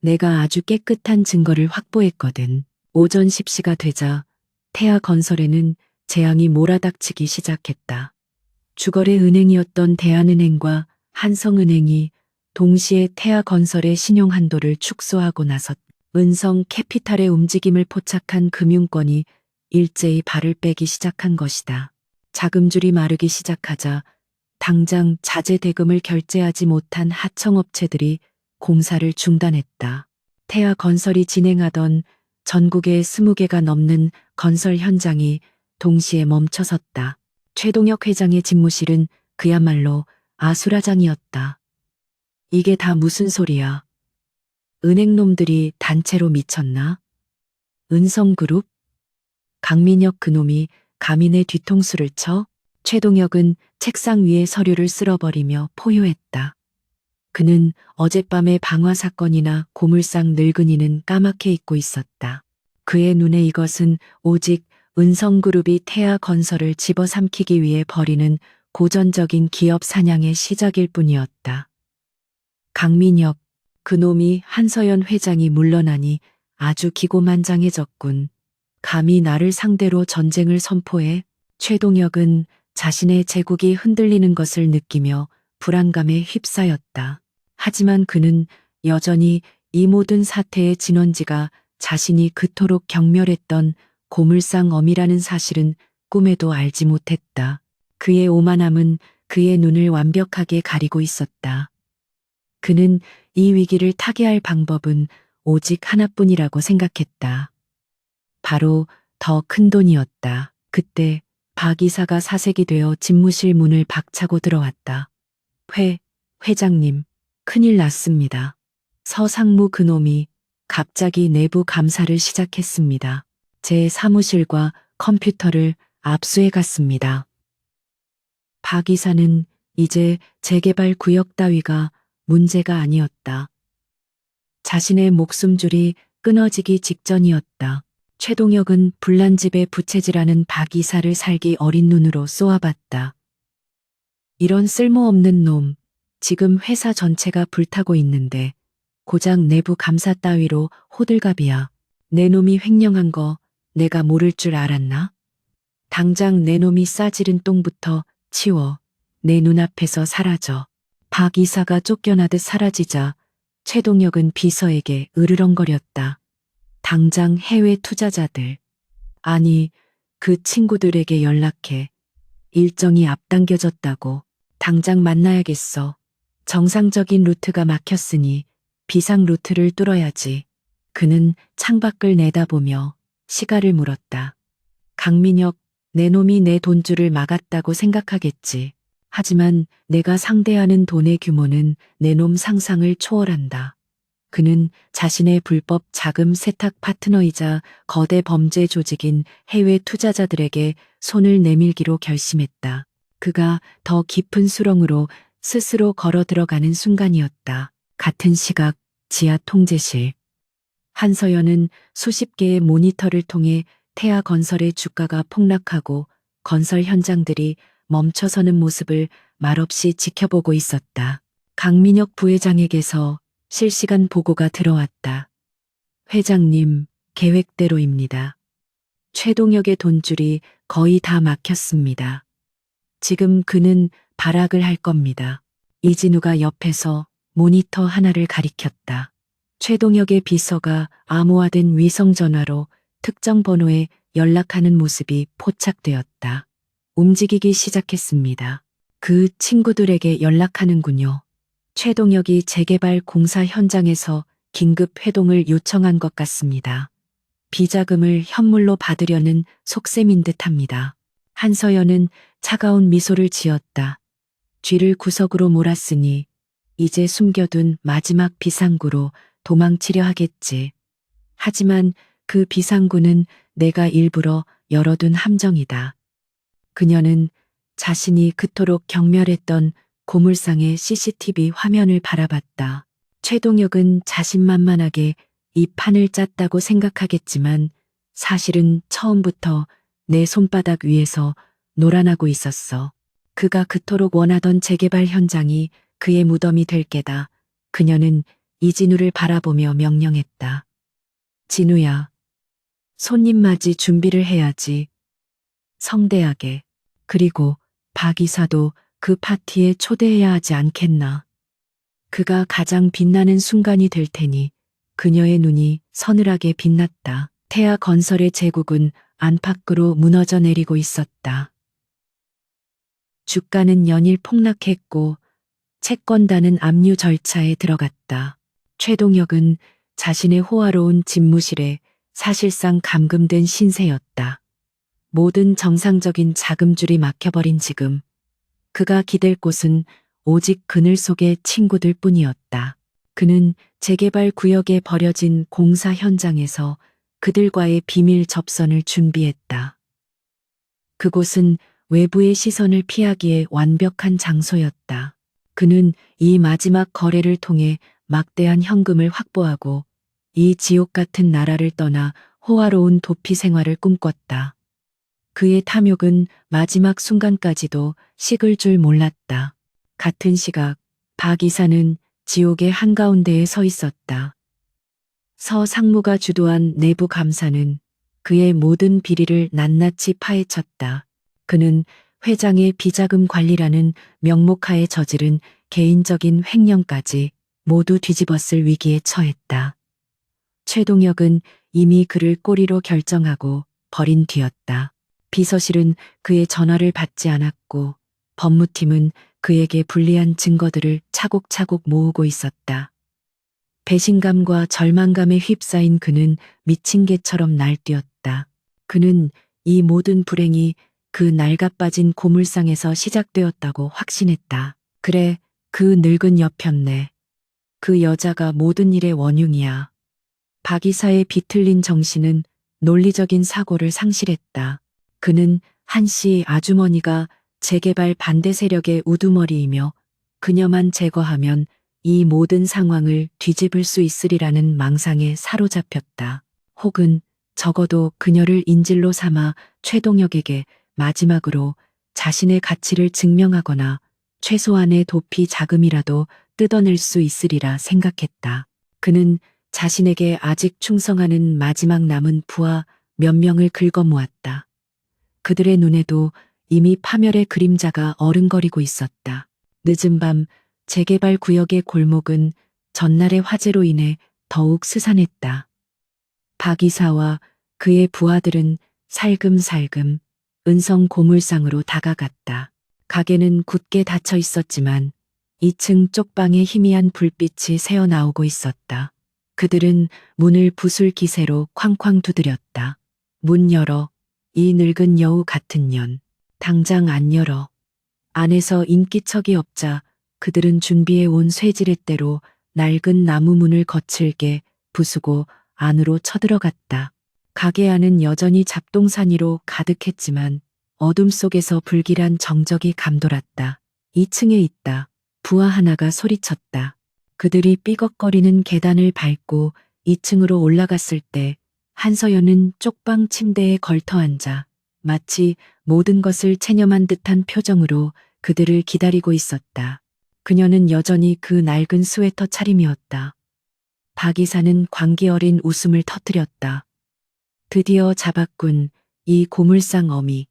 내가 아주 깨끗한 증거를 확보했거든. 오전 10시가 되자 태아건설에는 재앙이 몰아닥치기 시작했다. 주거래 은행이었던 대한은행과 한성은행이 동시에 태아건설의 신용한도를 축소하고 나섰 은성 캐피탈의 움직임을 포착한 금융권이 일제히 발을 빼기 시작한 것이다. 자금줄이 마르기 시작하자 당장 자재 대금을 결제하지 못한 하청업체들이 공사를 중단했다. 태아건설이 진행하던 전국의 20개가 넘는 건설 현장이 동시에 멈춰섰다. 최동혁 회장의 집무실은 그야말로 아수라장이었다. 이게 다 무슨 소리야? 은행놈들이 단체로 미쳤나? 은성그룹? 강민혁 그놈이 감히 내 뒤통수를 쳐? 최동혁은 책상 위에 서류를 쓸어버리며 포효했다. 그는 어젯밤의 방화 사건이나 고물상 늙은이는 까맣게 잊고 있었다. 그의 눈에 이것은 오직 은성그룹이 태아건설을 집어삼키기 위해 벌이는 고전적인 기업 사냥의 시작일 뿐이었다. 강민혁, 그놈이 한서연 회장이 물러나니 아주 기고만장해졌군. 감히 나를 상대로 전쟁을 선포해? 최동혁은 자신의 제국이 흔들리는 것을 느끼며 불안감에 휩싸였다. 하지만 그는 여전히 이 모든 사태의 진원지가 자신이 그토록 경멸했던 고물상엄이라는 사실은 꿈에도 알지 못했다. 그의 오만함은 그의 눈을 완벽하게 가리고 있었다. 그는 이 위기를 타개할 방법은 오직 하나뿐이라고 생각했다. 바로 더 큰 돈이었다. 그때 박 이사가 사색이 되어 집무실 문을 박차고 들어왔다. 회장님, 큰일 났습니다. 서상무 그놈이 갑자기 내부 감사를 시작했습니다. 제 사무실과 컴퓨터를 압수해 갔습니다. 박 이사는 이제 재개발 구역 따위가 문제가 아니었다. 자신의 목숨줄이 끊어지기 직전이었다. 최동혁은 불난집에 부채질하는 박 이사를 살기 어린 눈으로 쏘아봤다. 이런 쓸모없는 놈, 지금 회사 전체가 불타고 있는데 고작 내부 감사 따위로 호들갑이야. 내 놈이 횡령한 거 내가 모를 줄 알았나? 당장 내 놈이 싸지른 똥부터 치워 내 눈앞에서 사라져. 박 이사가 쫓겨나듯 사라지자 최동혁은 비서에게 으르렁거렸다. 당장 해외 투자자들, 아니 그 친구들에게 연락해. 일정이 앞당겨졌다고. 당장 만나야겠어. 정상적인 루트가 막혔으니 비상 루트를 뚫어야지. 그는 창밖을 내다보며 시가를 물었다. 강민혁, 내 놈이 내 돈줄을 막았다고 생각하겠지. 하지만 내가 상대하는 돈의 규모는 내 놈 상상을 초월한다. 그는 자신의 불법 자금 세탁 파트너이자 거대 범죄 조직인 해외 투자자들에게 손을 내밀기로 결심했다. 그가 더 깊은 수렁으로 스스로 걸어 들어가는 순간이었다. 같은 시각 지하 통제실. 한서연은 수십 개의 모니터를 통해 태아건설의 주가가 폭락하고 건설 현장들이 멈춰서는 모습을 말없이 지켜보고 있었다. 강민혁 부회장에게서 실시간 보고가 들어왔다. 회장님, 계획대로입니다. 최동혁의 돈줄이 거의 다 막혔습니다. 지금 그는 발악을 할 겁니다. 이진우가 옆에서 모니터 하나를 가리켰다. 최동혁의 비서가 암호화된 위성전화로 특정 번호에 연락하는 모습이 포착되었다. 움직이기 시작했습니다. 그 친구들에게 연락하는군요. 최동혁이 재개발 공사 현장에서 긴급 회동을 요청한 것 같습니다. 비자금을 현물로 받으려는 속셈인 듯합니다. 한서연은 차가운 미소를 지었다. 쥐를 구석으로 몰았으니 이제 숨겨둔 마지막 비상구로 도망치려 하겠지. 하지만 그 비상구는 내가 일부러 열어둔 함정이다. 그녀는 자신이 그토록 경멸했던 고물상의 CCTV 화면을 바라봤다. 최동혁은 자신만만하게 이 판을 짰다고 생각하겠지만 사실은 처음부터 내 손바닥 위에서 놀아나고 있었어. 그가 그토록 원하던 재개발 현장이 그의 무덤이 될 게다. 그녀는 이진우를 바라보며 명령했다. 진우야, 손님 맞이 준비를 해야지. 성대하게. 그리고 박 이사도 그 파티에 초대해야 하지 않겠나. 그가 가장 빛나는 순간이 될 테니 그녀의 눈이 서늘하게 빛났다. 태아 건설의 제국은 안팎으로 무너져 내리고 있었다. 주가는 연일 폭락했고 채권단은 압류 절차에 들어갔다. 최동혁은 자신의 호화로운 집무실에 사실상 감금된 신세였다. 모든 정상적인 자금줄이 막혀버린 지금 그가 기댈 곳은 오직 그늘 속의 친구들 뿐이었다. 그는 재개발 구역에 버려진 공사 현장에서 그들과의 비밀 접선을 준비했다. 그곳은 외부의 시선을 피하기에 완벽한 장소였다. 그는 이 마지막 거래를 통해 막대한 현금을 확보하고 이 지옥 같은 나라를 떠나 호화로운 도피 생활을 꿈꿨다. 그의 탐욕은 마지막 순간까지도 식을 줄 몰랐다. 같은 시각 박 이사는 지옥의 한가운데에 서 있었다. 서 상무가 주도한 내부 감사는 그의 모든 비리를 낱낱이 파헤쳤다. 그는 회장의 비자금 관리라는 명목하에 저지른 개인적인 횡령까지 모두 뒤집었을 위기에 처했다. 최동혁은 이미 그를 꼬리로 결정하고 버린 뒤였다. 비서실은 그의 전화를 받지 않았고 법무팀은 그에게 불리한 증거들을 차곡차곡 모으고 있었다. 배신감과 절망감에 휩싸인 그는 미친 개처럼 날뛰었다. 그는 이 모든 불행이 그 낡아빠진 고물상에서 시작되었다고 확신했다. 그래, 그 늙은 여편네. 그 여자가 모든 일의 원흉이야. 박 이사의 비틀린 정신은 논리적인 사고를 상실했다. 그는 한씨 아주머니가 재개발 반대 세력의 우두머리이며 그녀만 제거하면 이 모든 상황을 뒤집을 수 있으리라는 망상에 사로잡혔다. 혹은 적어도 그녀를 인질로 삼아 최동혁에게 마지막으로 자신의 가치를 증명하거나 최소한의 도피 자금이라도 뜯어낼 수 있으리라 생각했다. 그는 자신에게 아직 충성하는 마지막 남은 부하 몇 명을 긁어모았다. 그들의 눈에도 이미 파멸의 그림자가 어른거리고 있었다. 늦은 밤 재개발 구역의 골목은 전날의 화재로 인해 더욱 스산했다. 박 이사와 그의 부하들은 살금살금 은성 고물상으로 다가갔다. 가게는 굳게 닫혀 있었지만 2층 쪽방에 희미한 불빛이 새어나오고 있었다. 그들은 문을 부술 기세로 쾅쾅 두드렸다. 문 열어. 이 늙은 여우 같은 년. 당장 안 열어. 안에서 인기척이 없자 그들은 준비해 온 쇠지렛대로 낡은 나무 문을 거칠게 부수고 안으로 쳐들어갔다. 가게 안은 여전히 잡동사니로 가득했지만 어둠 속에서 불길한 정적이 감돌았다. 2층에 있다. 부하 하나가 소리쳤다. 그들이 삐걱거리는 계단을 밟고 2층으로 올라갔을 때 한서연은 쪽방 침대에 걸터앉아 마치 모든 것을 체념한 듯한 표정으로 그들을 기다리고 있었다. 그녀는 여전히 그 낡은 스웨터 차림이었다. 박 이사는 광기 어린 웃음을 터뜨렸다. 드디어 잡았군, 이 고물상 어미.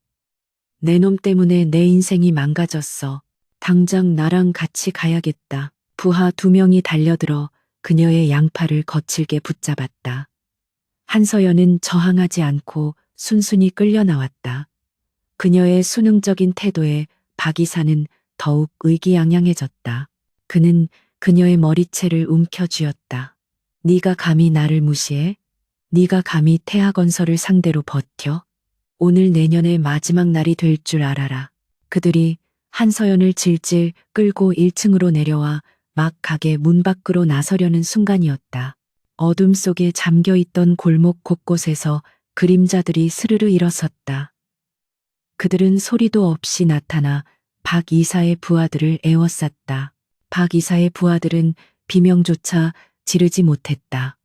내 놈 때문에 내 인생이 망가졌어. 당장 나랑 같이 가야겠다. 부하 2명이 달려들어 그녀의 양팔을 거칠게 붙잡았다. 한서연은 저항하지 않고 순순히 끌려 나왔다. 그녀의 수능적인 태도에 박 이사는 더욱 의기양양해졌다. 그는 그녀의 머리채를 움켜쥐었다. 네가 감히 나를 무시해? 네가 감히 태아건설을 상대로 버텨? 오늘 내년의 마지막 날이 될 줄 알아라. 그들이 한서연을 질질 끌고 1층으로 내려와 막 가게 문 밖으로 나서려는 순간이었다. 어둠 속에 잠겨있던 골목 곳곳에서 그림자들이 스르르 일어섰다. 그들은 소리도 없이 나타나 박 이사의 부하들을 에워쌌다. 박 이사의 부하들은 비명조차 지르지 못했다.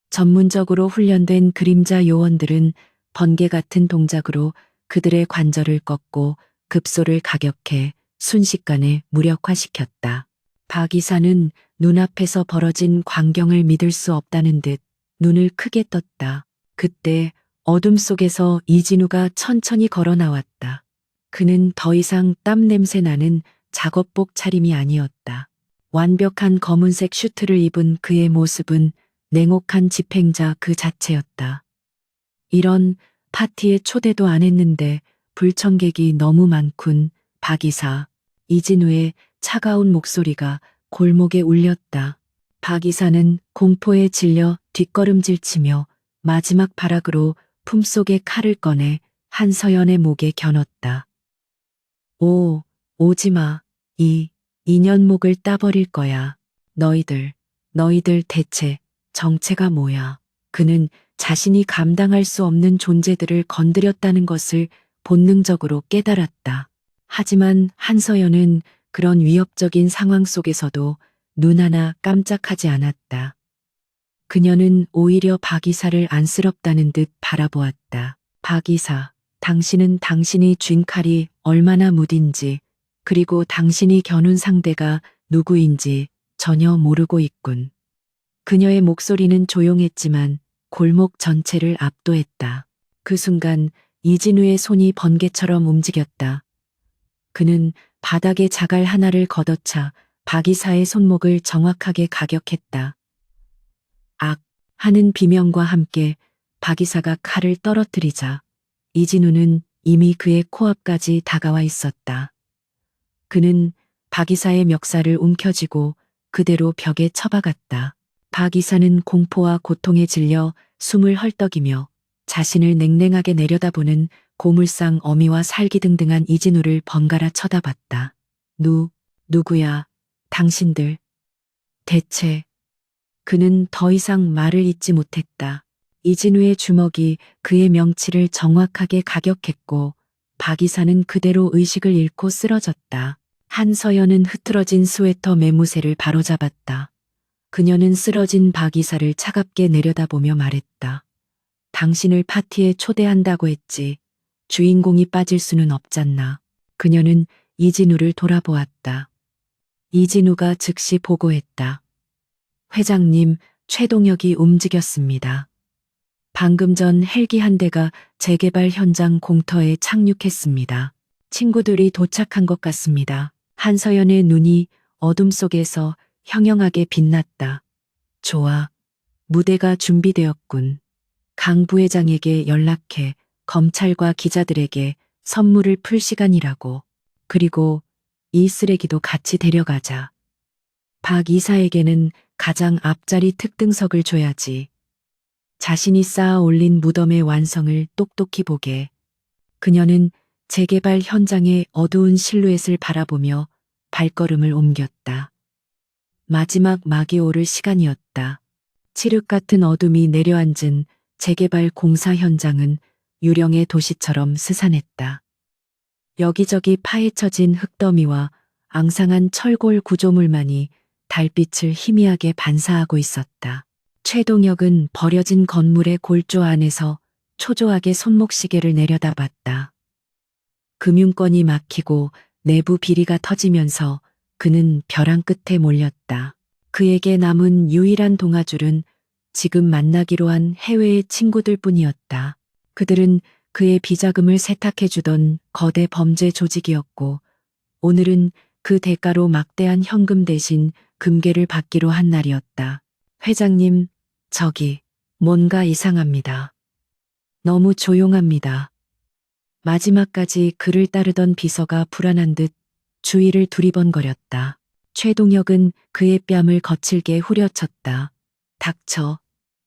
전문적으로 훈련된 그림자 요원들은 번개 같은 동작으로 그들의 관절을 꺾고 급소를 가격해 순식간에 무력화시켰다. 박 이사는 눈앞에서 벌어진 광경을 믿을 수 없다는 듯 눈을 크게 떴다. 그때 어둠 속에서 이진우가 천천히 걸어 나왔다. 그는 더 이상 땀 냄새 나는 작업복 차림이 아니었다. 완벽한 검은색 슈트를 입은 그의 모습은 냉혹한 집행자 그 자체였다. 이런 파티에 초대도 안 했는데 불청객이 너무 많군. 박 이사. 이진우의 차가운 목소리가 골목에 울렸다. 박 이사는 공포에 질려 뒷걸음질치며 마지막 발악으로 품속에 칼을 꺼내 한서연의 목에 겨눴다. 오지마. 이 인연목을 따버릴 거야. 너희들 대체 정체가 뭐야. 그는 자신이 감당할 수 없는 존재들을 건드렸다는 것을 본능적으로 깨달았다. 하지만 한서연은 그런 위협적인 상황 속에서도 눈 하나 깜짝하지 않았다. 그녀는 오히려 박 이사를 안쓰럽다는 듯 바라보았다. 박 이사, 당신은 당신이 쥔 칼이 얼마나 무딘지, 그리고 당신이 겨눈 상대가 누구인지 전혀 모르고 있군. 그녀의 목소리는 조용했지만 골목 전체를 압도했다. 그 순간 이진우의 손이 번개처럼 움직였다. 그는 바닥에 자갈 하나를 걷어차 박 이사의 손목을 정확하게 가격했다. 악 하는 비명과 함께 박 이사가 칼을 떨어뜨리자 이진우는 이미 그의 코앞까지 다가와 있었다. 그는 박 이사의 멱살을 움켜쥐고 그대로 벽에 처박았다. 박 이사는 공포와 고통에 질려 숨을 헐떡이며 자신을 냉랭하게 내려다보는 고물상 어미와 살기등등한 이진우를 번갈아 쳐다봤다. 누구야, 당신들. 대체. 그는 더 이상 말을 잇지 못했다. 이진우의 주먹이 그의 명치를 정확하게 가격했고 박 이사는 그대로 의식을 잃고 쓰러졌다. 한서연은 흐트러진 스웨터 매무새를 바로잡았다. 그녀는 쓰러진 박 이사를 차갑게 내려다보며 말했다. 당신을 파티에 초대한다고 했지. 주인공이 빠질 수는 없잖나. 그녀는 이진우를 돌아보았다. 이진우가 즉시 보고했다. 회장님, 최동혁이 움직였습니다. 방금 전 헬기 한 대가 재개발 현장 공터에 착륙했습니다. 친구들이 도착한 것 같습니다. 한서연의 눈이 어둠 속에서 형형하게 빛났다. 좋아. 무대가 준비되었군. 강 부회장에게 연락해 검찰과 기자들에게 선물을 풀 시간이라고. 그리고 이 쓰레기도 같이 데려가자. 박 이사에게는 가장 앞자리 특등석을 줘야지. 자신이 쌓아 올린 무덤의 완성을 똑똑히 보게. 그녀는 재개발 현장의 어두운 실루엣을 바라보며 발걸음을 옮겼다. 마지막 막이 오를 시간이었다. 칠흑 같은 어둠이 내려앉은 재개발 공사 현장은 유령의 도시처럼 스산했다. 여기저기 파헤쳐진 흙더미와 앙상한 철골 구조물만이 달빛을 희미하게 반사하고 있었다. 최동혁은 버려진 건물의 골조 안에서 초조하게 손목시계를 내려다봤다. 금융권이 막히고 내부 비리가 터지면서 그는 벼랑 끝에 몰렸다. 그에게 남은 유일한 동아줄은 지금 만나기로 한 해외의 친구들 뿐이었다. 그들은 그의 비자금을 세탁해주던 거대 범죄 조직이었고 오늘은 그 대가로 막대한 현금 대신 금괴를 받기로 한 날이었다. 회장님, 저기 뭔가 이상합니다. 너무 조용합니다. 마지막까지 그를 따르던 비서가 불안한 듯 주위를 두리번거렸다. 최동혁은 그의 뺨을 거칠게 후려쳤다. 닥쳐.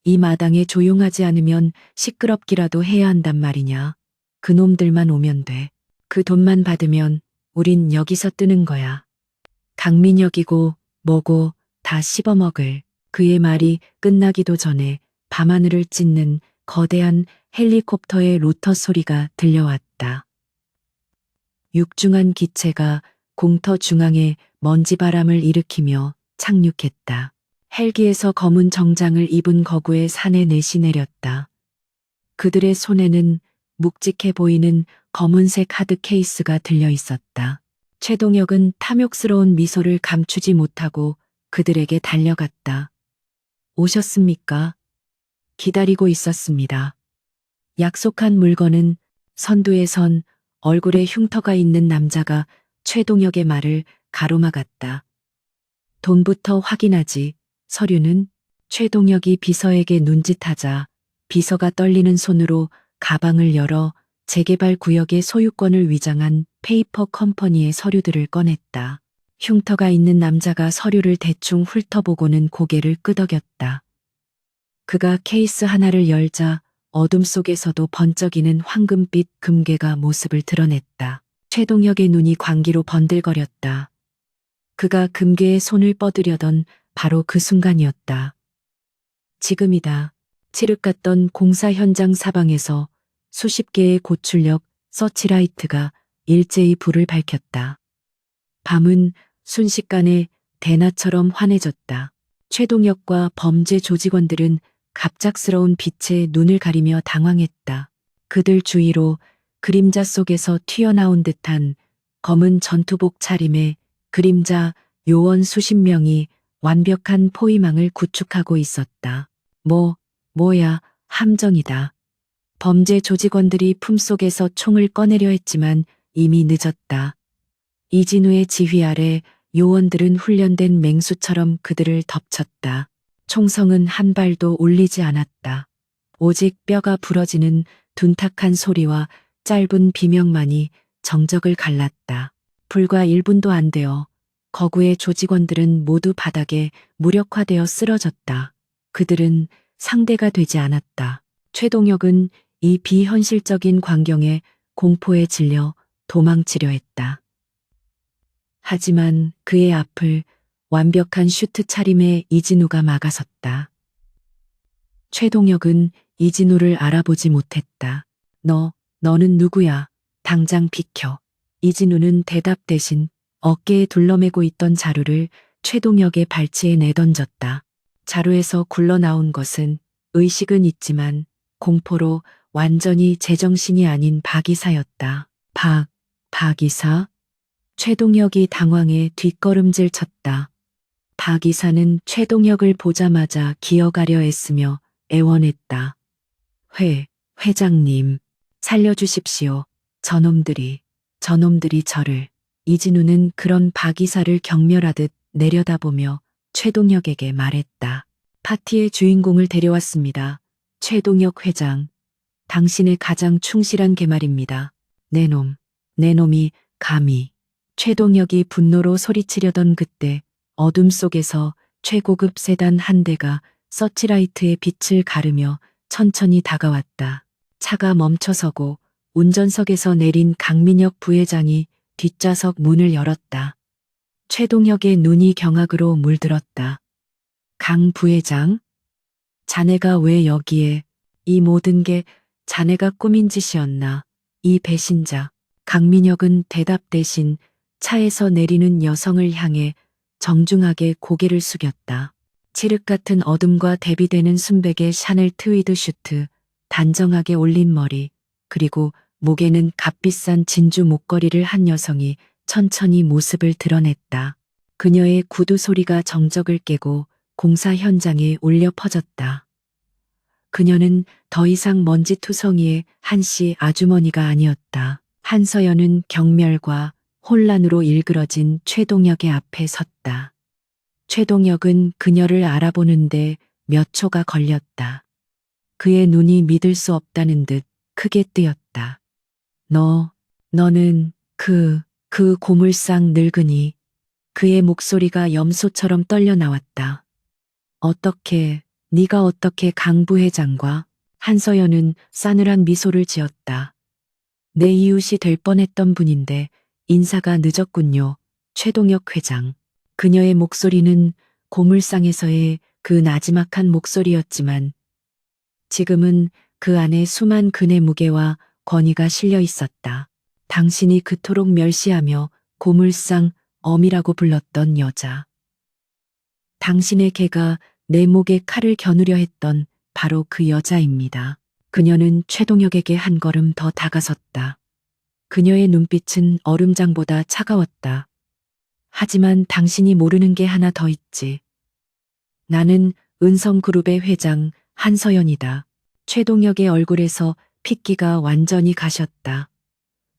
이 마당에 조용하지 않으면 시끄럽기라도 해야 한단 말이냐. 그놈들만 오면 돼. 그 돈만 받으면 우린 여기서 뜨는 거야. 강민혁이고 뭐고 다 씹어먹을. 그의 말이 끝나기도 전에 밤하늘을 찢는 거대한 헬리콥터의 로터 소리가 들려왔다. 육중한 기체가 공터 중앙에 먼지바람을 일으키며 착륙했다. 헬기에서 검은 정장을 입은 거구의 산에 내시내렸다. 그들의 손에는 묵직해 보이는 검은색 하드 케이스가 들려 있었다. 최동혁은 탐욕스러운 미소를 감추지 못하고 그들에게 달려갔다. 오셨습니까? 기다리고 있었습니다. 약속한 물건은 선두에 선 얼굴에 흉터가 있는 남자가 최동혁의 말을 가로막았다. 돈부터 확인하지. 서류는? 최동혁이 비서에게 눈짓하자 비서가 떨리는 손으로 가방을 열어 재개발 구역의 소유권을 위장한 페이퍼 컴퍼니의 서류들을 꺼냈다. 흉터가 있는 남자가 서류를 대충 훑어보고는 고개를 끄덕였다. 그가 케이스 하나를 열자 어둠 속에서도 번쩍이는 황금빛 금괴가 모습을 드러냈다. 최동혁의 눈이 광기로 번들거렸다. 그가 금괴에 손을 뻗으려던 바로 그 순간이었다. 지금이다. 칠흑 같던 공사 현장 사방에서 수십 개의 고출력 서치라이트가 일제히 불을 밝혔다. 밤은 순식간에 대낮처럼 환해졌다. 최동혁과 범죄 조직원들은 갑작스러운 빛에 눈을 가리며 당황했다. 그들 주위로 그림자 속에서 튀어나온 듯한 검은 전투복 차림의 그림자 요원 수십 명이 완벽한 포위망을 구축하고 있었다. 뭐야, 함정이다. 범죄 조직원들이 품속에서 총을 꺼내려 했지만 이미 늦었다. 이진우의 지휘 아래 요원들은 훈련된 맹수처럼 그들을 덮쳤다. 총성은 한 발도 울리지 않았다. 오직 뼈가 부러지는 둔탁한 소리와 짧은 비명만이 정적을 갈랐다. 불과 1분도 안 되어 거구의 조직원들은 모두 바닥에 무력화되어 쓰러졌다. 그들은 상대가 되지 않았다. 최동혁은 이 비현실적인 광경에 공포에 질려 도망치려 했다. 하지만 그의 앞을 완벽한 슈트 차림의 이진우가 막아섰다. 최동혁은 이진우를 알아보지 못했다. 너는 누구야? 당장 비켜. 이진우는 대답 대신 어깨에 둘러매고 있던 자루를 최동혁의 발치에 내던졌다. 자루에서 굴러나온 것은 의식은 있지만 공포로 완전히 제정신이 아닌 박이사였다. 박이사? 최동혁이 당황해 뒷걸음질 쳤다. 박이사는 최동혁을 보자마자 기어가려 애쓰며 애원했다. 회장님, 살려주십시오. 저놈들이 저를. 이진우는 그런 박이사를 경멸하듯 내려다보며 최동혁에게 말했다. 파티의 주인공을 데려왔습니다. 최동혁 회장. 당신의 가장 충실한 개말입니다. 내 놈이 감히. 최동혁이 분노로 소리치려던 그때 어둠 속에서 최고급 세단 한 대가 서치라이트의 빛을 가르며 천천히 다가왔다. 차가 멈춰서고 운전석에서 내린 강민혁 부회장이 뒷좌석 문을 열었다. 최동혁의 눈이 경악으로 물들었다. 강 부회장? 자네가 왜 여기에? 이 모든 게 자네가 꾸민 짓이었나? 이 배신자. 강민혁은 대답 대신 차에서 내리는 여성을 향해 정중하게 고개를 숙였다. 칠흑 같은 어둠과 대비되는 순백의 샤넬 트위드 슈트, 단정하게 올린 머리, 그리고 목에는 값비싼 진주 목걸이를 한 여성이 천천히 모습을 드러냈다. 그녀의 구두 소리가 정적을 깨고 공사 현장에 울려 퍼졌다. 그녀는 더 이상 먼지투성이의 한씨 아주머니가 아니었다. 한서연은 경멸과 혼란으로 일그러진 최동혁의 앞에 섰다. 최동혁은 그녀를 알아보는데 몇 초가 걸렸다. 그의 눈이 믿을 수 없다는 듯 크게 뜨였다. 너는 그 고물상 늙은이. 그의 목소리가 염소처럼 떨려 나왔다. 네가 어떻게 강 부회장과? 한서연은 싸늘한 미소를 지었다. 내 이웃이 될 뻔했던 분인데 인사가 늦었군요. 최동혁 회장. 그녀의 목소리는 고물상에서의 그 나지막한 목소리였지만 지금은 그 안에 수만 근의 무게와 권위가 실려 있었다. 당신이 그토록 멸시하며 고물상 어미라고 불렀던 여자. 당신의 개가 내 목에 칼을 겨누려 했던 바로 그 여자입니다. 그녀는 최동혁에게 한 걸음 더 다가섰다. 그녀의 눈빛은 얼음장보다 차가웠다. 하지만 당신이 모르는 게 하나 더 있지. 나는 은성그룹의 회장 한서연이다. 최동혁의 얼굴에서 핏기가 완전히 가셨다.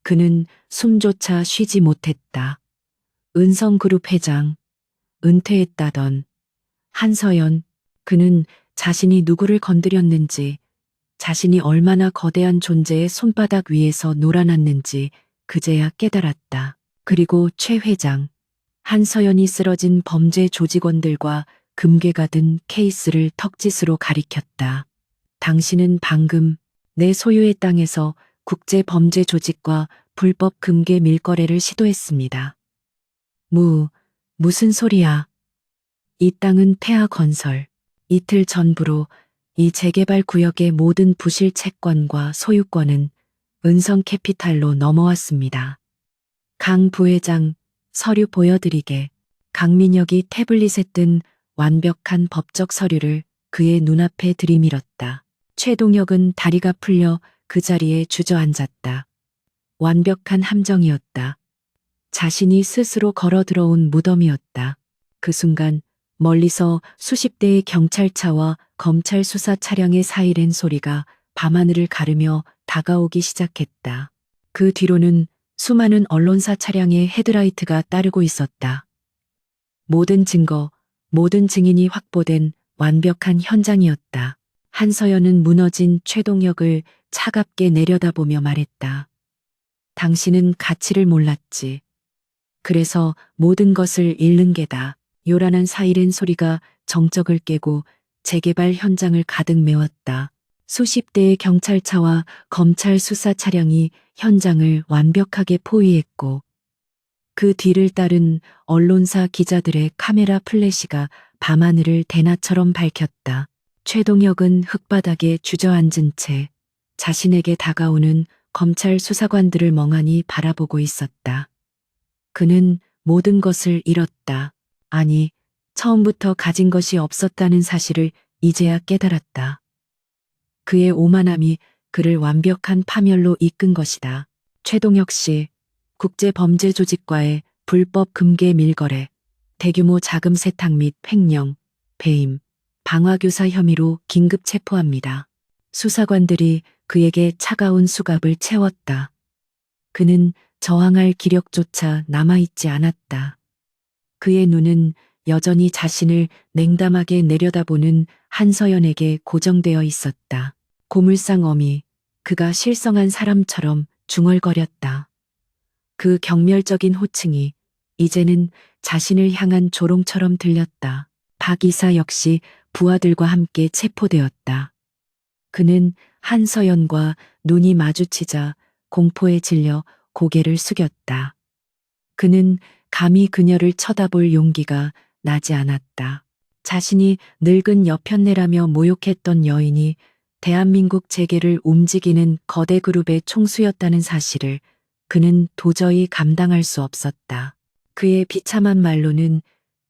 그는 숨조차 쉬지 못했다. 은성그룹 회장, 은퇴했다던 한서연, 그는 자신이 누구를 건드렸는지, 자신이 얼마나 거대한 존재의 손바닥 위에서 놀아났는지 그제야 깨달았다. 그리고 최 회장, 한서연이 쓰러진 범죄 조직원들과 금괴가 든 케이스를 턱짓으로 가리켰다. 당신은 방금 내 소유의 땅에서 국제 범죄 조직과 불법 금괴 밀거래를 시도했습니다. 무슨 소리야? 이 땅은 태아건설. 이틀 전부로 이 재개발 구역의 모든 부실 채권과 소유권은 은성캐피탈로 넘어왔습니다. 강 부회장, 서류 보여드리게. 강민혁이 태블릿에 뜬 완벽한 법적 서류를 그의 눈앞에 들이밀었다. 최동혁은 다리가 풀려 그 자리에 주저앉았다. 완벽한 함정이었다. 자신이 스스로 걸어 들어온 무덤이었다. 그 순간 멀리서 수십 대의 경찰차와 검찰 수사 차량의 사이렌 소리가 밤하늘을 가르며 다가오기 시작했다. 그 뒤로는 수많은 언론사 차량의 헤드라이트가 따르고 있었다. 모든 증거, 모든 증인이 확보된 완벽한 현장이었다. 한서연은 무너진 최동혁을 차갑게 내려다보며 말했다. 당신은 가치를 몰랐지. 그래서 모든 것을 잃는 게다. 요란한 사이렌 소리가 정적을 깨고 재개발 현장을 가득 메웠다. 수십 대의 경찰차와 검찰 수사 차량이 현장을 완벽하게 포위했고 그 뒤를 따른 언론사 기자들의 카메라 플래시가 밤하늘을 대낮처럼 밝혔다. 최동혁은 흙바닥에 주저앉은 채 자신에게 다가오는 검찰 수사관들을 멍하니 바라보고 있었다. 그는 모든 것을 잃었다. 아니, 처음부터 가진 것이 없었다는 사실을 이제야 깨달았다. 그의 오만함이 그를 완벽한 파멸로 이끈 것이다. 최동혁 씨, 국제범죄조직과의 불법 금괴 밀거래, 대규모 자금 세탁 및 횡령, 배임, 방화교사 혐의로 긴급 체포합니다. 수사관들이 그에게 차가운 수갑을 채웠다. 그는 저항할 기력조차 남아있지 않았다. 그의 눈은 여전히 자신을 냉담하게 내려다보는 한서연에게 고정되어 있었다. 고물상 어미, 그가 실성한 사람처럼 중얼거렸다. 그 경멸적인 호칭이 이제는 자신을 향한 조롱처럼 들렸다. 박 이사 역시 부하들과 함께 체포되었다. 그는 한서연과 눈이 마주치자 공포에 질려 고개를 숙였다. 그는 감히 그녀를 쳐다볼 용기가 나지 않았다. 자신이 늙은 여편네라며 모욕했던 여인이 대한민국 재계를 움직이는 거대 그룹의 총수였다는 사실을 그는 도저히 감당할 수 없었다. 그의 비참한 말로는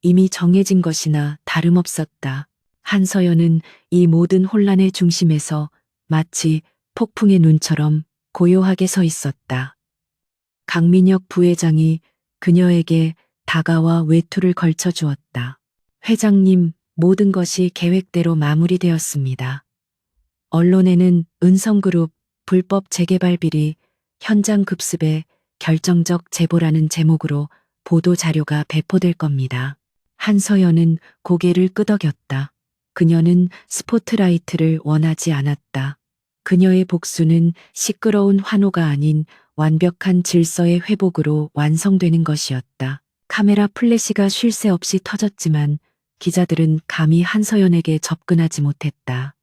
이미 정해진 것이나 다름없었다. 한서연은 이 모든 혼란의 중심에서 마치 폭풍의 눈처럼 고요하게 서 있었다. 강민혁 부회장이 그녀에게 다가와 외투를 걸쳐 주었다. 회장님, 모든 것이 계획대로 마무리되었습니다. 언론에는 은성그룹 불법 재개발 비리 현장 급습의 결정적 제보라는 제목으로 보도 자료가 배포될 겁니다. 한서연은 고개를 끄덕였다. 그녀는 스포트라이트를 원하지 않았다. 그녀의 복수는 시끄러운 환호가 아닌 완벽한 질서의 회복으로 완성되는 것이었다. 카메라 플래시가 쉴 새 없이 터졌지만 기자들은 감히 한서연에게 접근하지 못했다.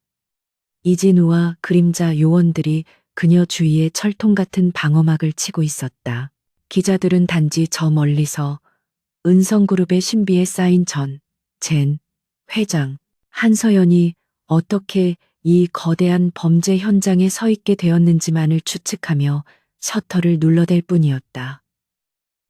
이진우와 그림자 요원들이 그녀 주위에 철통 같은 방어막을 치고 있었다. 기자들은 단지 저 멀리서 은성그룹의 신비에 쌓인 젠 회장 한서연이 어떻게 이 거대한 범죄 현장에 서 있게 되었는지만을 추측하며 셔터를 눌러댈 뿐이었다.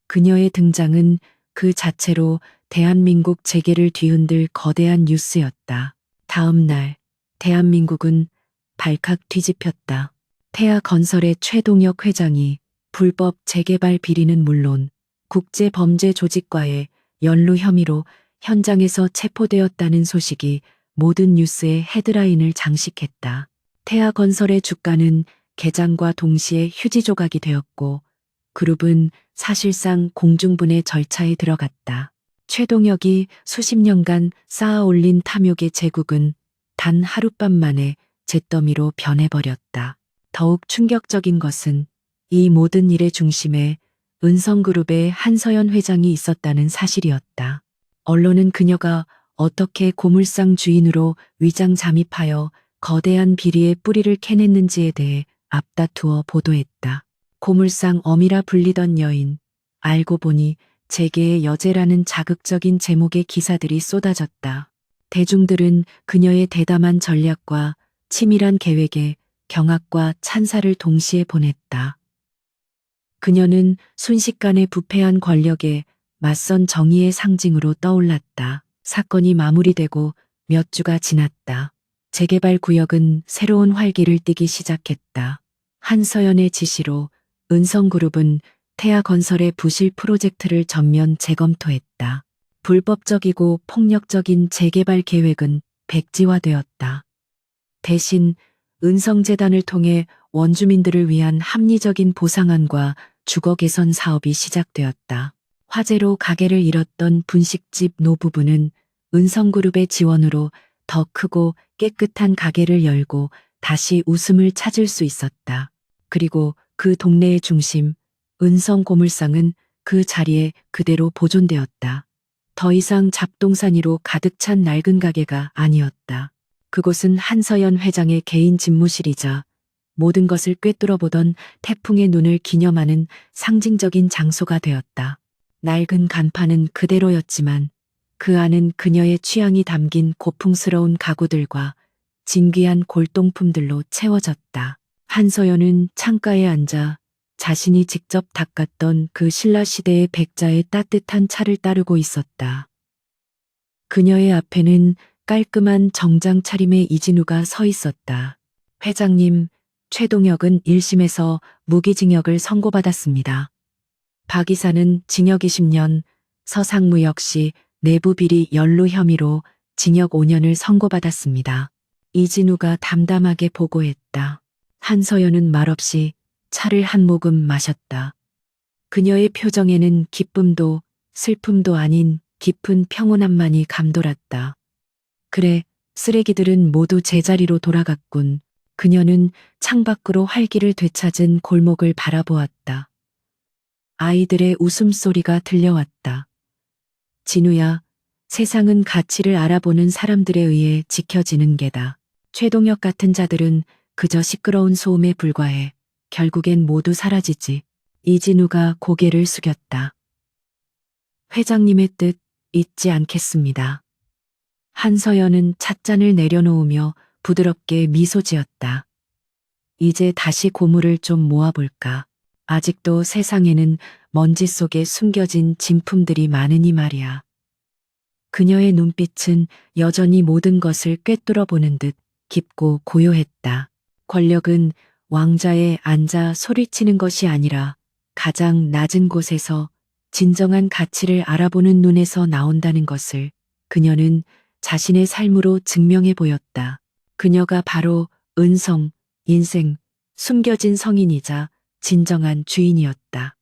그녀의 등장은 그 자체로 대한민국 재계를 뒤흔들 거대한 뉴스였다. 다음 날, 대한민국은 발칵 뒤집혔다. 태아건설의 최동혁 회장이 불법 재개발 비리는 물론 국제범죄조직과의 연루 혐의로 현장에서 체포되었다는 소식이 모든 뉴스의 헤드라인을 장식했다. 태아건설의 주가는 개장과 동시에 휴지 조각이 되었고 그룹은 사실상 공중분해 절차에 들어갔다. 최동혁이 수십 년간 쌓아 올린 탐욕의 제국은 단 하룻밤 만에 잿더미로 변해버렸다. 더욱 충격적인 것은 이 모든 일의 중심에 은성그룹의 한서연 회장이 있었다는 사실이었다. 언론은 그녀가 어떻게 고물상 주인으로 위장 잠입하여 거대한 비리의 뿌리를 캐냈는지에 대해 앞다투어 보도했다. 고물상 어미라 불리던 여인, 알고 보니 재계의 여제라는 자극적인 제목의 기사들이 쏟아졌다. 대중들은 그녀의 대담한 전략과 치밀한 계획에 경악과 찬사를 동시에 보냈다. 그녀는 순식간에 부패한 권력에 맞선 정의의 상징으로 떠올랐다. 사건이 마무리되고 몇 주가 지났다. 재개발 구역은 새로운 활기를 띠기 시작했다. 한서연의 지시로 은성그룹은 태아건설의 부실 프로젝트를 전면 재검토했다. 불법적이고 폭력적인 재개발 계획은 백지화되었다. 대신 은성재단을 통해 원주민들을 위한 합리적인 보상안과 주거 개선 사업이 시작되었다. 화재로 가게를 잃었던 분식집 노부부는 은성그룹의 지원으로 더 크고 깨끗한 가게를 열고 다시 웃음을 찾을 수 있었다. 그리고 그 동네의 중심, 은성고물상은 그 자리에 그대로 보존되었다. 더 이상 잡동사니로 가득 찬 낡은 가게가 아니었다. 그곳은 한서연 회장의 개인 집무실이자 모든 것을 꿰뚫어보던 태풍의 눈을 기념하는 상징적인 장소가 되었다. 낡은 간판은 그대로였지만 그 안은 그녀의 취향이 담긴 고풍스러운 가구들과 진귀한 골동품들로 채워졌다. 한서연은 창가에 앉아 자신이 직접 닦았던 그 신라시대의 백자의 따뜻한 차를 따르고 있었다. 그녀의 앞에는 깔끔한 정장 차림의 이진우가 서 있었다. 회장님, 최동혁은 1심에서 무기징역을 선고받았습니다. 박 이사는 징역 20년, 서상무 역시 내부 비리 연루 혐의로 징역 5년을 선고받았습니다. 이진우가 담담하게 보고했다. 한서연은 말없이 차를 한 모금 마셨다. 그녀의 표정에는 기쁨도 슬픔도 아닌 깊은 평온함만이 감돌았다. 그래, 쓰레기들은 모두 제자리로 돌아갔군. 그녀는 창밖으로 활기를 되찾은 골목을 바라보았다. 아이들의 웃음소리가 들려왔다. 진우야, 세상은 가치를 알아보는 사람들에 의해 지켜지는 게다. 최동혁 같은 자들은 그저 시끄러운 소음에 불과해 결국엔 모두 사라지지. 이진우가 고개를 숙였다. 회장님의 뜻 잊지 않겠습니다. 한서연은 찻잔을 내려놓으며 부드럽게 미소 지었다. 이제 다시 고물을 좀 모아볼까. 아직도 세상에는 먼지 속에 숨겨진 진품들이 많으니 말이야. 그녀의 눈빛은 여전히 모든 것을 꿰뚫어 보는 듯 깊고 고요했다. 권력은 왕자에 앉아 소리치는 것이 아니라 가장 낮은 곳에서 진정한 가치를 알아보는 눈에서 나온다는 것을 그녀는 자신의 삶으로 증명해 보였다. 그녀가 바로 은성, 인생, 숨겨진 성인이자 진정한 주인이었다.